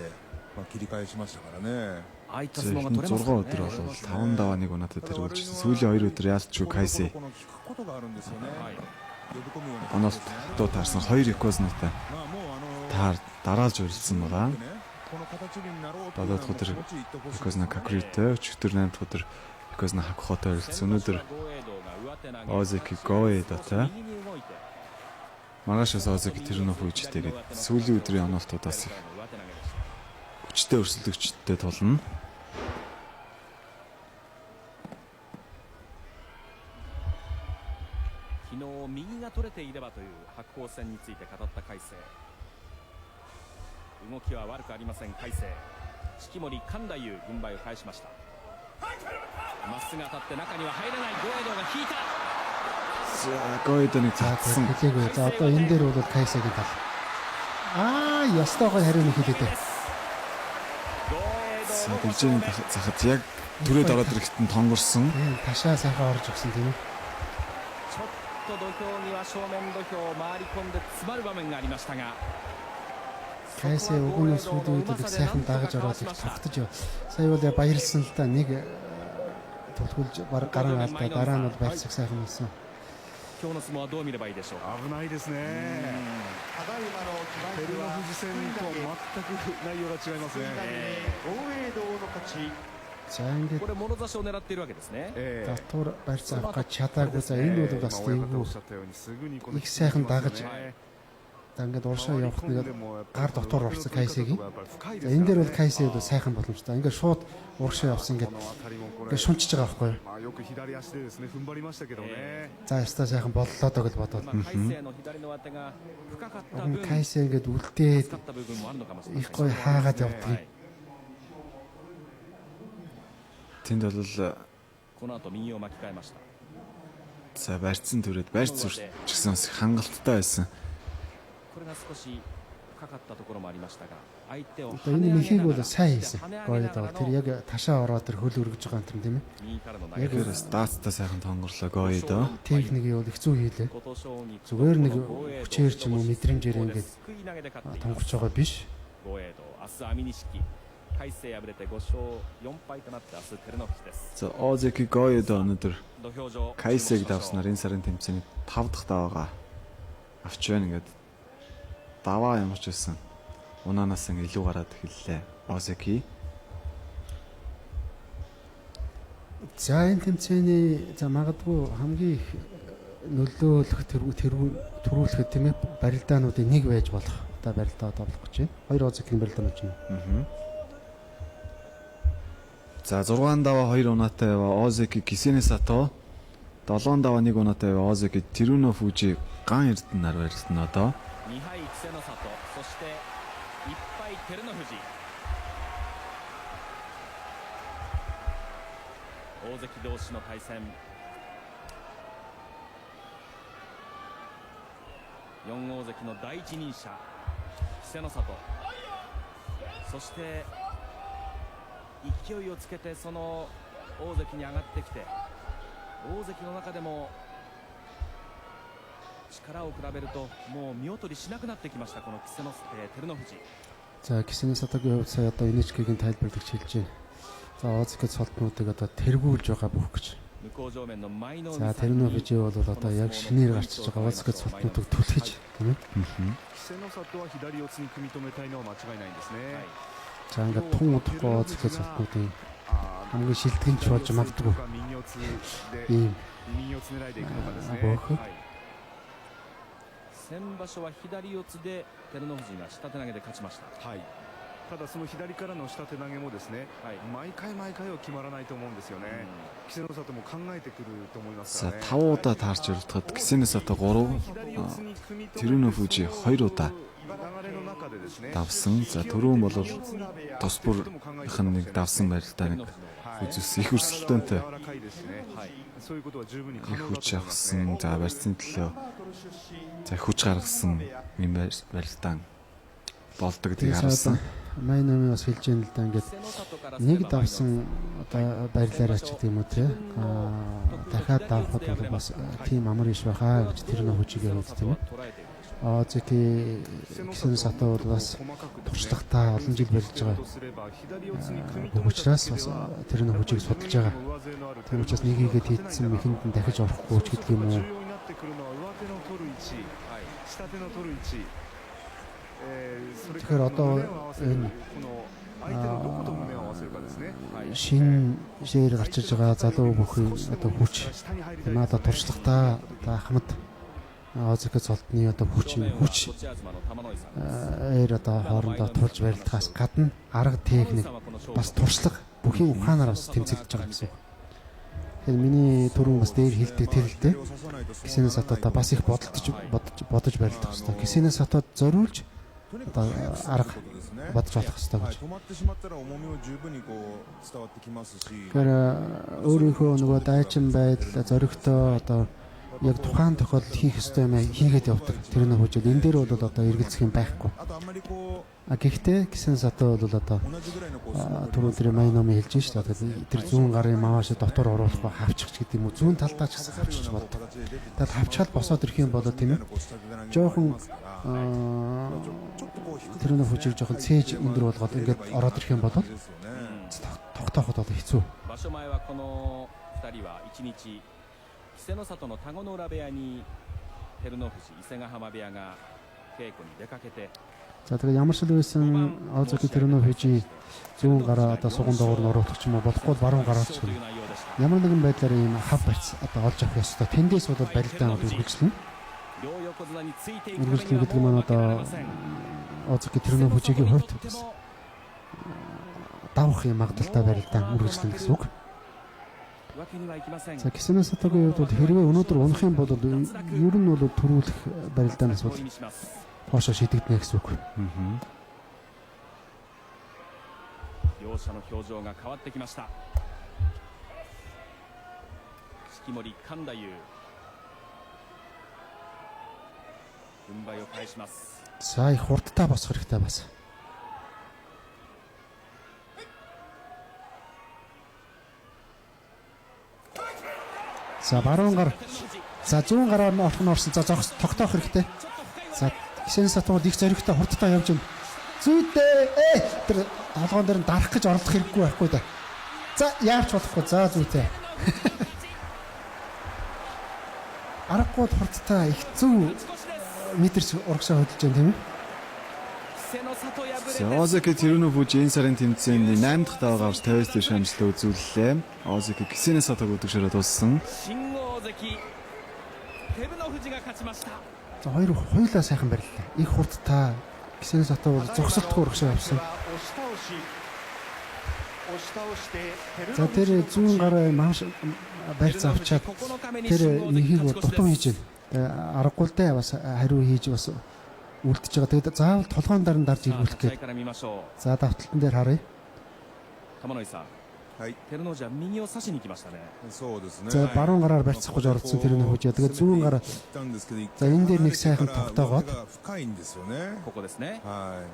まあ切り返しましたからね。ああいった За 相撲が эхний 取れます 6 から өдөр ね бол 5 даваа 1 унаатай тэргүүлж сүүлийн 2 өдөр яалтчгүй Кайсей この引くことがあるんですよね。はい呼び込むような оноос дуу таарсан 2 Юкознатай まあもうтаар дараалж урилсан байгаа. この形になろうという 7 дахь өдөр Юкозна Какрютэй, өчигдөр 8 дахь өдөр Юкозна Хакхотой урилсан. Өнөөдөр Озеки Гоэдотой Маргашаас Озеки Тэрүнө Фужитэйгээд сүүлийн өдрийн онолтуудаас их хүчтэй өрсөлдөгчтэй тулна. 昨日右が取れていればという白鵬戦について語った海星動きは悪くありません海星式守勘太夫軍配を返しましたまっすぐ当たって中には入れない豪栄道が引いた Гоёд нэг За татсан. хэлээгүй. За одоо энэ дээр бол Кайсагийн тал. Ястойгоо хариу нэг хэлээд. За дижийн захад яг түрээд ороод ирэхэд нь тонгорсон. Ташаа сайхан орж өгсөн тийм үү? ちょっと土俵際正面土俵を回り込んで詰まる場面がありましたが Кайсаа өгөөний сүүлийн үед их сайхан дагаж ороод их тогтож яв. Сая бол баярлсан л да нэг тулгуулж баг гаран алдаа дараа нь бол байцаг сайхан болсон. 今日の相撲はどう見ればいいでしょうか。危ないですね。ただいまの決まり手照ノは富士戦と全く内容が違いますね。豪栄道の勝ち。 За ингээд これもろ差しを狙っているわけですね。 татвар барьц авах гэж чадаагүй. За энэ бол бас тийм үү. Их сайхан дагаж ингээд уушаа явах нэг гар дотор орсон Кайсагийн. За энэ дээр бол Кайсаа бол сайхан боломжтой. Ингээд шууд уушаа явсан ингээд шунчиж байгаа байхгүй юу? よく左足でですね踏ん張りましたけどね。 За ястаа сайхан боллоо дог л бодоод. 海星の左の当てが深かった分 Кайсаа ингээд үлдээд 使った部分もあるのかもしれない их гоё хаагаад явдаг. Тэнд бол この後右を巻き替えました。 за барьцсан түрээд барьц зүрчсэн бас хангалттай байсан. これが少し深かったところもありましたが相手を Одоо энэ михийг бол сайн хийсэн. Гоё даа. Тэр яг ташаа ороод тэр хөл өргөж байгаа юм тийм ээ. 右からの投 Яг げ Тэгэхээр статтай сайхан тонгорлоо гоёдоо. техникийг бол их зүү хийлээ. 琴勝に Зүгээр нэг хүчээр ч юм уу мэдрэмжээр ингээд すくい投げで勝っています。 тонгорч байгаа биш. 豪栄道明日網錦海星敗れて5勝4敗となって明日照ノ富士です。 За Озеки гоёдоо өнөдөр 土俵上 Кайсыг давснаар энэ сарын тэмцээний 5 дахь даваагаа авч байна ингээд даваа ямарч байсан. Унаанаас илүү гараад эхэллээ. Озеки. За энэ тэмцээний за магадгүй хамгийн их нөлөөлөх төрүүлэхэд тийм ээ барилдаануудын нэг байж болох. Одоо барилдаа одоо болох гэж байна. Хоёр Озекийн барилдаанууд чинь. За 6 даваа 2 унаатай яваа Озеки Кисене Сато. 7 даваа 1 унаатай яваа Озеки Теруно Фужи Ган Эрдэнэ нар барьсан одоо. 2敗稀勢の里そして1敗照ノ富士大関同士の対戦4大関の第一人者稀勢の里そして勢いをつけてその大関に上がってきて大関の中でも力を比べるともう見劣りしなくなってきましたこの稀勢の照ノ富士 За Кисене Сатогийн хувьд сая одоо NHK-гийн тайлбарлагч хэлж байна. За Озекийн цолтнуудыг одоо тэргүүлж байгаа бүх гэж. 向正面の舞の За Теруно Фужи бол одоо яг шинээр гарчиж байгаа Озекийн цолтнуудыг түлхэж тийм ээ. 稀勢の里は左四つに組み止めたいのは間違いないんですね。 За ингээд тун удахгүй Озекийн цолтнуудын хамгийн шилдэгч болж магадгүй. 右四つで ийм 右四つ狙いでいくのかですね。 боох. 先場所は左四つで照ノ富士が下手投げで勝ちました。はい。ただその左からの下手投げもですね、毎回毎回は決まらないと思うんですよね。稀勢の里も考えてくると思いますか За らね。 5 удаа таарч өрөлдөхөд Кисене Сато 3, Теруно Фужи 2 удаа 流れの中でですね。 давсан. За түрүүн бол тус бүрийнх нь нэг давсан барилдаа нэг үзүүлсэн. Их өрсөлдөөнтэй 柔らかいですね。はい。そういうことは十分に可 их 能だと хүч 思いますね。 авсан. За барьцны төлөө за хүч гаргасан юм барилдаан болдог гэдгийг харсан. Май номын бас хэлж яана л да ингээд 稀勢の里からすれば нэг давсан одоо барилаараа ч гэдэг юм уу те дахиад давхад бол бас тийм амар иш байхаа гэж тэр нөх хүчигээ үз тийм ээ. Озеки Кисене Сато бол бас туршлагатай олон жил барилж байгаа. とすれば左四つに組み止め Учраас бас тэр нөх хүчийг судалж байгаа. Тэр учраас нэг игээд хийдсэн мэхэнд нь дахиж орохгүй ч гэдэг юм 重 уу. 要になってくるのは上手の取る位置、下手の取る位置、それか Тэгэхээр ら одоо 胸を合わせる энэ この相手のどこと胸を合わせるかですね。 шин шээр гарч иж байгаа залуу бүхэн одоо хүч 下に入りたい одоо туршлагатай одоо ахмад Озеки цолтны одоо хүч 栃東の玉ノ井さん ээр одоо хоорондоо тулж барилдахаас гадна арга техник бас туршлага бүхийн ухаанаар бас тэмцэлж байгаа гэсэн үг. Тэгэхээр миний түрүүн бас дээр хэлдэг тэр л дээ. Кисене Сатото бас их бодож барилдах хэрэгтэй. Кисене Сатод зориулж одоо арга бодож болох хэрэгтэй гэж. 止まってしまったら重みも十分にこう伝わってきますし Тэгэхээр өөрийнхөө нөгөө дайчин байдал зоригтой одоо яг тухайн тохиолдолд хийх ёстой юм хийгээд явдаг. Тэр нь хожид энэ дээр бол одоо эргэлзэх юм байхгүй. あとあんまりこ Гэхдээ Кисен Сато бол одоо う同じぐらいのこう түрүү тэр Майноми хэлж шүү дээ. Тэр зүүн гарын мааш дотор оруулах ба хавчих гэдэг юм уу. Зүүн талдаа ч гэсэн хавчих болдог. Тэгэд хавчаад босоод ирэх юм бол тийм ээ. Жохон тэр нэг хүчийг жохон цээж өндөр болгоод ингээд ороод ирэх юм бол тогтооход одоо хэцүү. 場所前はこの2人は1日稀勢の里の田子の浦部屋に照ノ富士伊勢ヶ濱部屋が稽古に出かけて За тэгээ ямар ч л байсан Озоки Тэрнөө Фужи зүүн гараа одоо суган доогоор нь оруулах ч юм уу болохгүй баруун гараад ч юм. Ямар нэгэн байдлаар ийм хав барьц одоо олж авах ёстой. Тэндээс бол барилдаан үргэлжлэнэ. Үргэлжлэн гэдэг нь одоо Озоки Тэрнөө Фужигийн хувьд давах юм магадaltaй барилдаан үргэлжлэнэ гэсэн үг. За Кисен Сатогийн хувьд бол хэрвээ өнөөдөр унах юм бол ер нь бол төрүүлэх барилдаанаас бол хоошоо шийдэгдэнэ гэсэн үг. 両者の表情が変わってきました。式守神田優軍配を返します。 За их хурдтай босох хэрэгтэй бас. За баруун гар. За зүүн гараар нь орсон. За тогтоох хэрэгтэй. За Кисен Сатууд их зоригтой хурдтай явж байна. Зүйтэй. Тэр толгоон дээр нь дарах гэж оролдох хэрэггүй байхгүй да. За яарч болохгүй. За зүйтэй. Аргагүй хурдтай их зүү метрч урагшаа хөдөлж байна тийм ээ. Озоки Тэрнөө Фужи энэ сарын тэмцээний 8 дахь даваагаар 50 дэш амжилтаа үзүүллээ. Озоки Кисен Сатог өдөгшөөрөө дууссан. За хоёр хуйлаа сайхан бариллаа. Их хурдтай Кисен Сато бол зогсолтгүй урагшаа авсан. За тэр зүүн гараа маш барьц авчаад тэр нэгийг дутуу хийж байна. Аргагүй л дээ бас хариу хийж бас үлдчихэж байгаа. Тэгээд заавал толгоон дараа нь дарж ирүүлэх гээд. За давталтан дээр харъя. 玉野井さん、はい、照ノ富士は右を差しに行きましたね。そうですね。 За баруун гараар барьцах гэж оролцсон Тэрнөө Фужи. Тэгээд зүүн гараа. За энэ дээр нэг сайхан тогтоогоод 深いんですよね。ここですね。はい。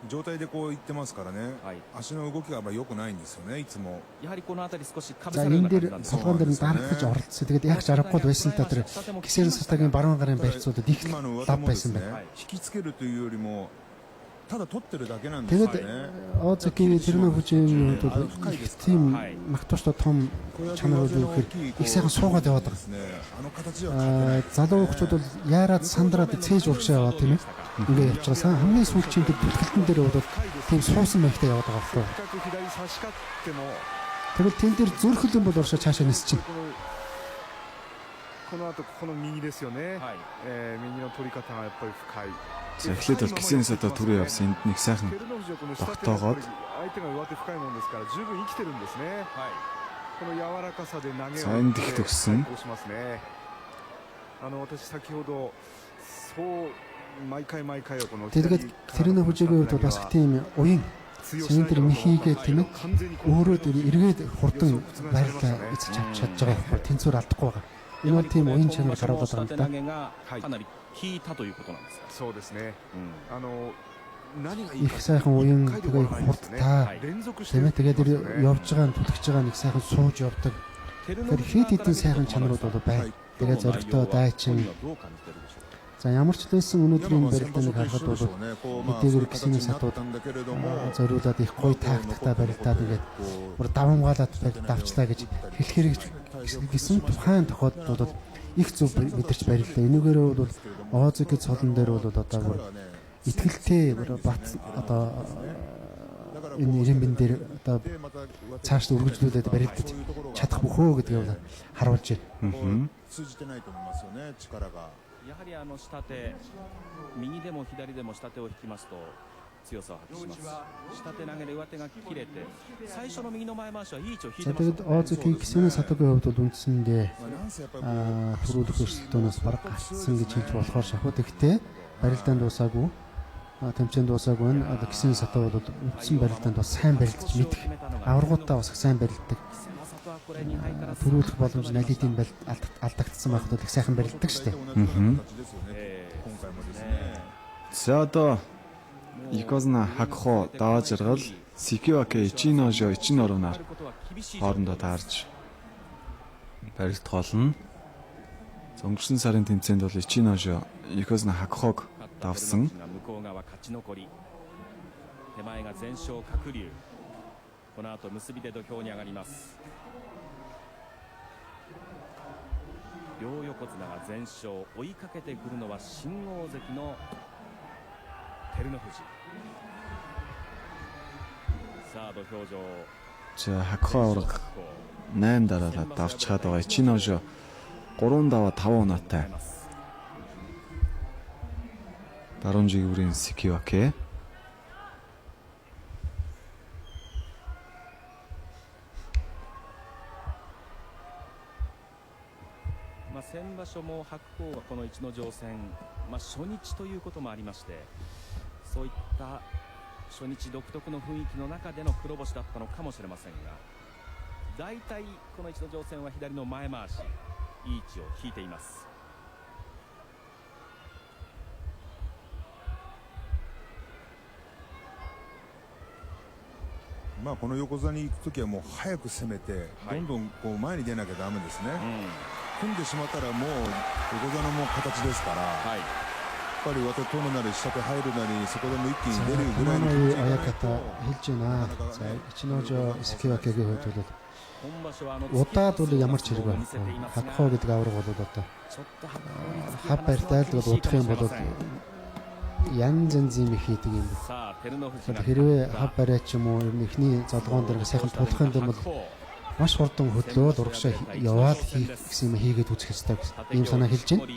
状態でこう行ってますからね。足の動きが良くないんですよね。いつも。やはりこの辺り少しかぶ За さるよう энэ な感 дээр じなんです。 толгоон дээр нь дарах гэж оролцсон. Тэгээд яг ч аргагүй байсан та тэр Кисен Сатогийн баруун гарын барьцуудад их 今の дав 技もです байсан ね байна. 引きつけるというよりもただ取ってるだけなんですよ Тэгээд ね。 Озоки Тэрнөө Фужигийн хувьд бол тийм магтууштай том чанар үү гэхээр их сайхан суугаад яваад байгаа. あの形は Залуу хүмүүс бол яарад сандраад цээж урагшаа яваа тийм ээ. Ингээ явж байгаа. Хамгийн сүүлчийн тэр бүлгэлтэн дээр бол тийм суусан байхтай яваад байгаа байхгүй. 左差し勝っても Тэгвэл тэн дээр зүрхлэн бол урагшаа цаашаа нисэж чинь. この後この右ですよね。右の取り方がやっぱり深い。 За эхлээд бол Кисен Сато түрүү явсан. Энд нэг сайхан 照ノ富士はこの下手 тогтоогоод 相手が上手深いもんですから十分生きてるんですね。この柔らかさで投げを За энд их төгссөн. 対抗しますね。私先ほどそう毎回はこの Тэгээд Тэрнөө Фужигийн хувьд бол бас тийм уян сэн дээр михийгээ тийм ээ. Өөрөө дээр эргээд хурдан байрлаа эцэж чадж байгаа байхгүй. Тэнцвэр алдахгүй байгаа. Энэ бол тийм уян чанар гараад байгаа юм 下手 да. 投げがかなり効いたということなんですか。そうですね。何がいい Их сайхан уян тэгээ хурдтай 連続して тийм ээ. Тэгээд тэр явж байгаа нь түлхэж байгаа нэг сайхан сууж явдаг. Тэр хэд хэдэн сайхан чанарууд бол байна. Тэгээд зоригтой дайчин. За ямар ч байсан өнөөдрийн барилдааныг харахад бол хэдийгээр Кисен Сатууд зориулаад их гоё тактиктай барилдаад ингээд бүр давамгаалаад давчлаа гэж хэлэхэрэг гэсэн тухайн тохиолдолд бол их зөв мэдэрч бариллаа. Энэгээр бол Озоки цолон дээр бол одоо бүр итгэлтэй бат одоо энэ ирэмбэн дээр одоо цааш өргөжлүүлээд барилдаж чадах бөхөө гэдгийг харуулж байна. 通じてないと思いますよね。力が。 やはり下手右でも左でも下手を引きますと強さを発揮します。下手投げで上手が切れて最初の右の前回しはいい位置を引い За てました тэгээд Озоки Кисен Сатогийн хувьд бол үндсэндээ төрүүлэх өрсөлдөөнөөс бараг гацсан гэж хэлж болохоор шахуу. Тэгтээ барилдаанд дуусаагүй. Тэмцээнд дуусаагүй нь Кисен Сато бол үндсэн барилдаанд бас сайн барилдаж мэдэх. Аваргуудаа бас сайн барилдаг. төрүүлэх боломж нь аль хэдийн алдагдсан байх бол их сайхан барилдаг шүү дээ. 今回もですね。 За одоо Yokozuna Hakuho даваа жаргал Sekiwake Ichinojо Ichinoro-нар хоорондоо таарж барилдах болно. Өнгөрсөн сарын тэмцээнд бол Ichinojо Yokozuna Hakuhog давсан. 向こう側勝ち残り。手前が全勝鶴竜。この後結びで土俵に上がります。両横綱が全勝、追いかけてくるのは新大関の照ノ富士。さあ土俵上。 За Hakuho ураг 8 дараалал давчхаад байгаа. Ichinojо 3 даваа 5 унаатай. Баруун жигүүрийн Sekiwake.まあ先場所も白鵬はこの逸ノ城戦、初日ということもありまして、そういった初日独特の雰囲気の中での黒星だったのかもしれませんが、大体この逸ノ城戦は左の前回し、いい位置を引いています。まあこの横綱に行くときはもう早く攻めて、どんどんこう前に出なきゃダメですね。組んでしまったらもう横綱の形ですから、やっぱり上手取るなり下手入るなりそこでも一気に出るぐらいの気持ちがないと。 хэлж байна. За Ichinojо Sekiwake-гийн хувьд бол удаад бол ямар ч хэрэг байхгүй. Hakuho гэдэг авраг бол одоо хав барьтайл бол удах юм бол янз янзын их хийдэг юм байна. Хэрвээ хав бариач юм уу эхний золгоон дээр сайхан тулах юм бол маш хурдан хөдлөөд урагшаа яваад хийх гэсэн юм хийгээд үзэх хэрэгтэй ийм санаа хэлж байна.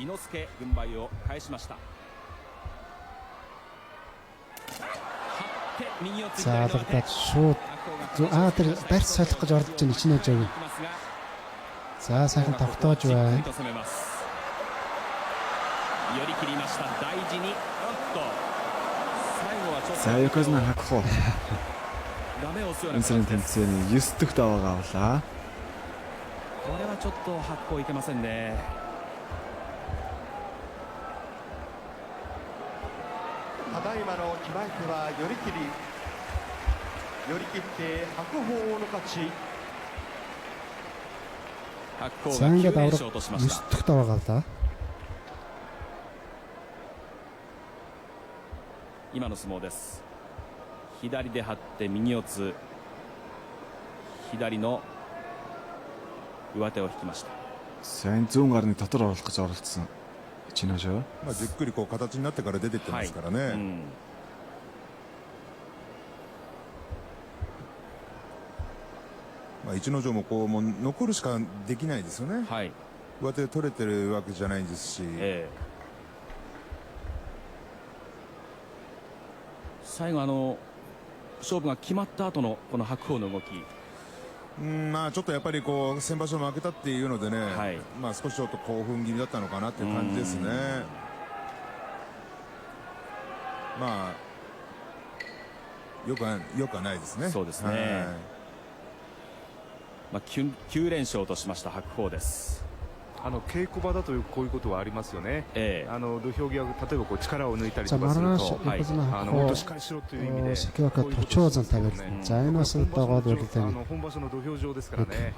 За алгадаад шууд тэр барьц солих гэж ордож байгаа Ichinojо. За сайхан тогтоож байна. За Yokozuna Hakuho энэ сарын тэмцээний 9 дахь даваагаа авлаа. これはちょっと白鵬いけませんね。ただいまの決まり手は寄り切り。寄り切って白鵬の勝ち。白鵬 За が ингээд 9連 авраг 勝としまし 9 た。 дахь даваагаа авлаа. 今の相撲です。左で張って右四つ、左の上手を引きました。 Сайн зүүн гарны дотор оруулах гэж оролцсон Ichinojо. まあじっくりこう形になってから出てってますからね。まあ逸ノ城もこうもう残るしかできないですよね。上手取れてるわけじゃないですし。最後勝負が決まった後のこの白鵬の動き。まあちょっとやっぱりこう先場所負けたっていうのでね、まあ少しちょっと興奮気味だったのかなっていう感じですね。まあよくはないですね。そうですね。まあ9連勝としました白鵬です。稽古場だというこういうことはありますよね。土俵際例えばこう力を抜いたりとかする Margaаш と、もっとしっかりしろという意味で Sekiwake Tochozan тавиал. За энэ бас дагаад барилдаа. 本場所の土俵上ですからね。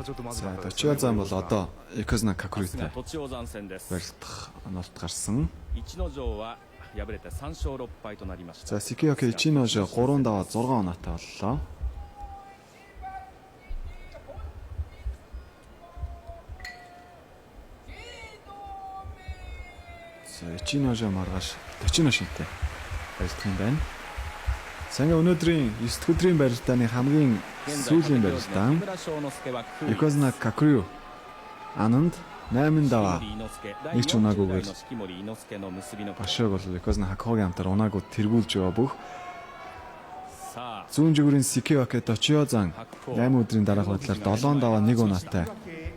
ちょっとまずかったですね。 Tochozan бол одоо Yokozuna Kakuryuтэй 栃尾山戦です。 барилдах онолт гарсан. 逸ノ城は敗れて3勝6敗となりました。 За Sekiwake Ichinojо 3 даваа 6 оноотой боллоо. За Ichinojо маргааш Tochino-шинтэй барилдах юм байна. За ингээ өнөөдрийн 9 дахь өдрийн барилдааны хамгийн сүүлийн барилдаан Yokozuna Kakuryu Anand 8 даваа 1 ч унаагүйгээр Башиг бол Yokozuna Hakuhoгийн хамтар унаагууд тэргүүлж байгаа бүх зүүн жигүүрийн Sekiwake Tochozan 8 өдрийн дараах байдлаар 7 даваа 1 унаатай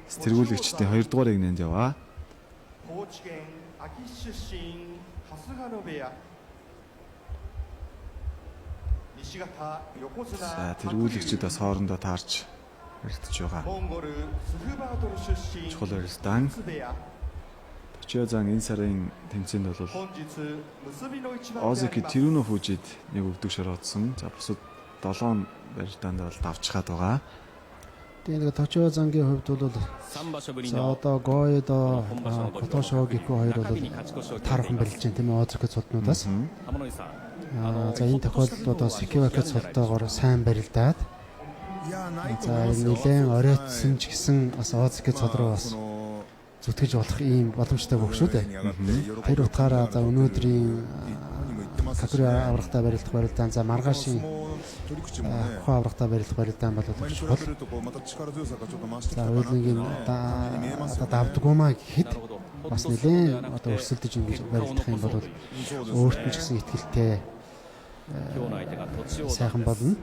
тэргүүлэгчдийн 2 дугаар игнэнд яваа. 高知県安芸市出身春日野部屋。西方横綱 За тэргүүлэгчид бас хоорондоо таарч барилдаж байгаа. モンゴルスフバードル出身 Чухал барилдаан. スベア Точиозан энэ сарын тэмцээнд бол 本日結びの一番であり Озеки ます Тэрүнө Фужид нэг өвдөг шороодсон. За бусад 7 барилдаанд бол давчгаад байгаа. Тэгээд Точиозангийн хувьд бол 3場所ぶり за の одоо Гоэдо Котошогико хоёр бол таархан барилж байна тийм ээ Озеки цолтнуудаас. 玉ノ井さん За энэ тохиолдолд одоо Секиваки цолтоогоор сайн барилдаад いやないと за 思いますよ нэлээд оройтсон ч гэсэн бас Озеки цол руу бас その зүтгэж болох ийм боломжтой бүх шүү дээ. 上に上がって喜ぶ Тэр утгаараа за өнөөдрийн 本人も言ってますし Капри аврагтай барилдах барилдаан за 相 маргаашийн 撲取り口もね Хоо аврагтай барилдах барилдаан бол 前に比 чухал. べるとこうまた力強さがちょっと増してき За たかなっていう үйлгийн のは見えますよ одоо ね。 давдгуумаа гэхэд なるほど бас нэлээд одоо өрсөлдөж ингэж барилдах юм бол そうです өөрт нь ね ч гэсэн ихтгэлтэй 今日の相手が栃王 сайхан 山です болно.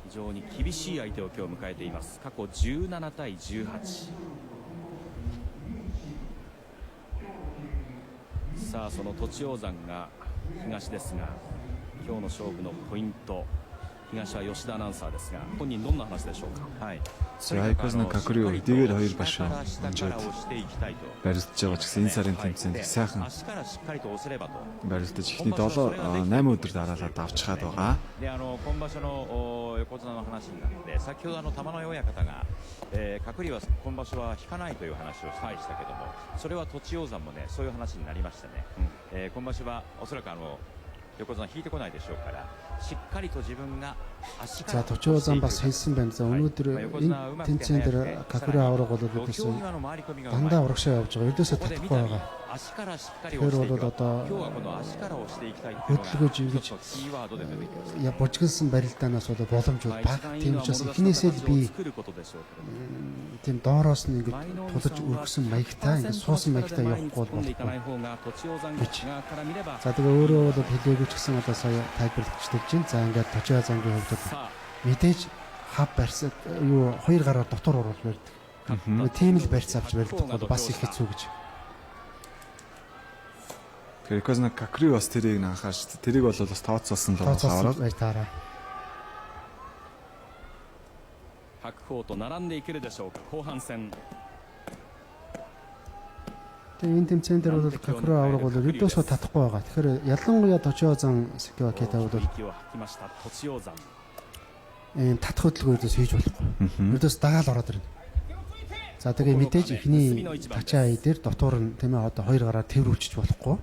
非常に厳しい相手を今日迎えています。過去17対18。さあその栃王山が東ですが、今日の勝負のポイント、東は吉田アナウンサーですが、本人どんな話でしょうか。はい。 За Айкосны Какрио дэгээр 2 башаа амжаад барилдаж байгаа ч гэсэн энэ сарын тэмцээнд их сайхан 足からしっかりと押せればと。 барилдаж ихний 8 өдөр дараалал давчгаад байгаа. で今場所の横綱の話になって先ほど玉ノ井親方が、鶴竜は今場所は引かないという話をしてましたけども、それは栃王山もねそういう話になりましてね、今場所はおそらく横綱引いてこないでしょうからしっかりと自分が足か За ら Точиозан бас хэлсэн байна. За өнөөдөр энэ тэмцээн дээр Капри авраг бол бидээс дандаа урагшаа явж байгаа. Ердөөсөө татахгүй байгаа. 足からしっかり押していく。 Тэр бол одоо 今日はこの足から押していきたいっていうのが хөдөлгөөж ингэж ちょっとキーワードで出てきます。 я бужигнсан барилдаанаас бол боломжууд бага. Тийм учраас эхнээсээ л би 作ることでしょうけども。 тийм доороос нь ингэж тулж өргөсөн маягтай ингэж суусан маягтай явахгүй бол 突っ込んでいかない болохгүй. 方が栃王山側から見れば За тэгээ өөрөө бол хэлээгүй ч гэсэн одоо сая тайлбарлаж хэлж байна. За ингээд Точиозангийн хувьд бол さあ мэдээж хав барьсад юу хоёр гараа дотор оруулж барьдаг. Тийм л барьц авч барьдаг бол бас их хэцүү гэж. Тэгэхээр Айкосны Какрио бас тэрийг анхаарч тэрийг бол бас тооцоолсон л Тооцоолсон аваад. байж таараа. 白鵬と並んでいけるでしょうか後半戦。 Тэгээ энэ тэмцээн дээр бол Капри авраг бол ердөөсөө татахгүй байгаа. Тэгэхээр ялангуяа Точиозан Секивакитай бол 息を吐きました栃王山。 ийм татах хөдөлгөөн ердөөс хийж болохгүй. Ердөөс дагаал ороод ирнэ. За тэгээ мэдээж ихний тачаа ай дээр дотор нь тийм ээ одоо хоёр гараа тэрвүүлчих болохгүй.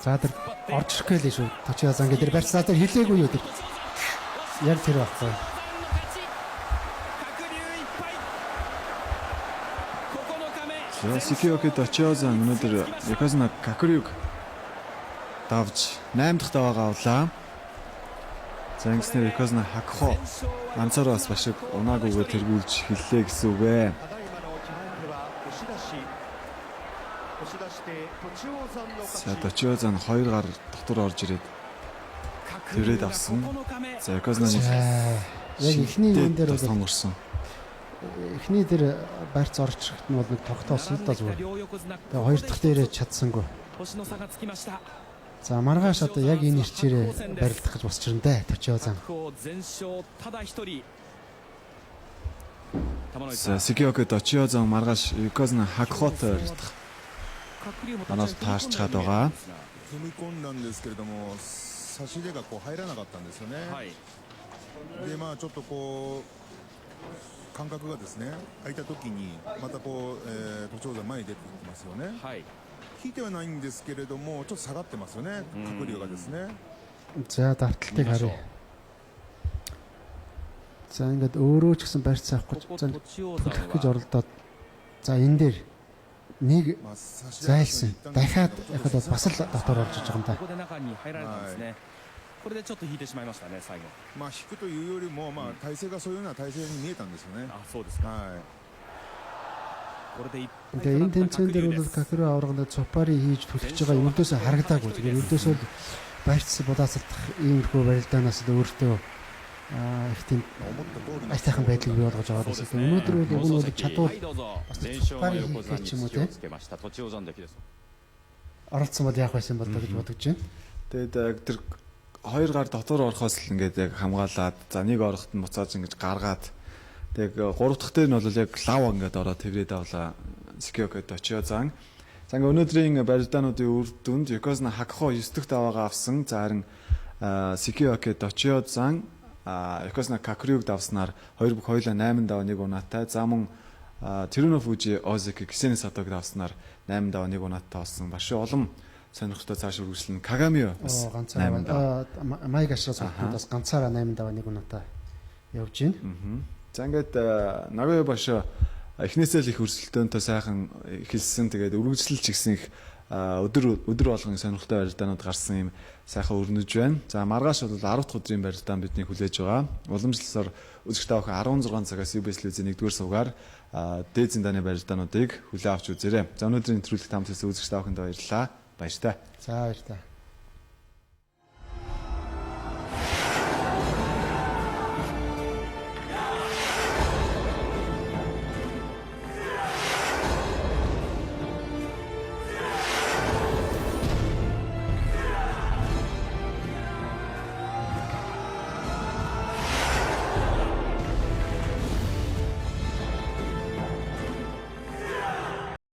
За тэр орж ирэх гэлээ шүү. Точиозан гэдэг барьцаа тэр хэлээгүй юу тэр. Яг тэр байхгүй. За Секиваки Точиозан өнөөдөр Айкосны Какриог давж 8 дахь даваагаа авлаа. За ингэснээр Айкосны Хакхо ганцаараа бас башиг унаагүйгээр тэргүүлж хэллээ гэсэн үг ээ. ただいまの決まり手は押し出しで栃王山の勝 За ち。 Точиозан 2 гар дотор орж ирээд тэрээд авсан. За Айкосны За яг ихний энэ дээр бол сонгорсон. эхний дээр барьц орчихт нь бол нэг тогтоосон л да зүгээр. Тэгээ хоёр дахь дээрээ чадсангүй. 星の差がつきました За маргааш одоо яг энэ ирчээрээ барилдах гэж босч ирнэ дээ Точиозан. 白鵬全勝ただ一人玉ノ井 За さん Секиваки Точиозан маргааш Айкосны Хакхотой барилдах 鶴竜も манаас таарчгаад байгаа. 踏み込んだんですけれども差し手がこう入らなかったんですよね。はい でまあちょっとこう感覚がですね空いた時にまたこう、栃王山前に出てきますよね。はい 引いてはないんですけれどもちょっと下がってますよね。鶴竜がですね。 За давталтыг харъя. За ингээд өөрөө ч гэсэн барьц авах гэж за төлөх гэж оролдоод за энэ дээр нэг まあ差し手 зайлсан が дахиад яхад бол бас л дотор орж иж байгаа юм да. ここで中に入られたんですね、これでちょっと引いてしまいましたね最後。まあ引くというよりもまあ体勢がそういうような体勢に見えたんですよね。あそうですか。はい。これで一 Тэгээ энэ тэмцээн дээр бол Капри авраганд цупари хийж төлөж байгаа юм өөдөөсөө харагдаагүй. Тэгээ өөдөөсөө баярцсан болоосолдох иймэрхүү барилдаанаас л өөртөө их тийм айсайхан байдлыг бий болгож байгаа гэсэн. Өнөөдөр бол уг нь бол чадвар 連勝は пари 横綱 хийх に ч юм уу 土を те つけました栃尾山関です。 оролцсон бол яах байсан бол тоо гэж бодож байна. Тэгээд яг тэр хоёр гар дотор орохоос л ингээд яг хамгаалаад за нэг орохт нь буцааж ингэж гаргаад тэг гурав дахь дээр нь бол яг лав ингээд ороод тэврээд авлаа Сикиокод очио зан. За ингээд өнөөдрийн барилдаануудын үр дүнд Yokozuna Hakuho 9 дахь даваагаа авсан. За харин Сикиокод очио зан Yokozuna Kakuryug давснаар 2 бүх хоёулаа 8 даваа 1 унаатай. За мөн Teruno Fuji Ozeki Kisene Satog давснаар 8 даваа 1 унаатай болсон. Маш олон сонирхолтой цааш үргэлжлэн Kagami бас 8 даваа. Майг ашраас бас ганцаараа 8 даваа 1 унаатай явж байна. За ингээд Nagoya Basho эхнээсээ л их өрсөлдөөнтэй сайхан эхэлсэн. Тэгээд үргэлжлэлч гисэн их өдөр болгон сонирхолтой барилдаанууд гарсан юм сайхан өрнөж байна. За маргааш бол 10 дахь өдрийн барилдаан бидний хүлээж байгаа. Уламжлалсаар үзэгч та бүхэн 16 цагаас UBS телевизийн 1-р сувгаар дээд зиндааны барилдаануудыг хүлээн авч үзээрэй. За өнөөдрийн нэвтрүүлэг тамтсан үзэгч та бүхэнд баярлалаа. Баяр та. За баяр та.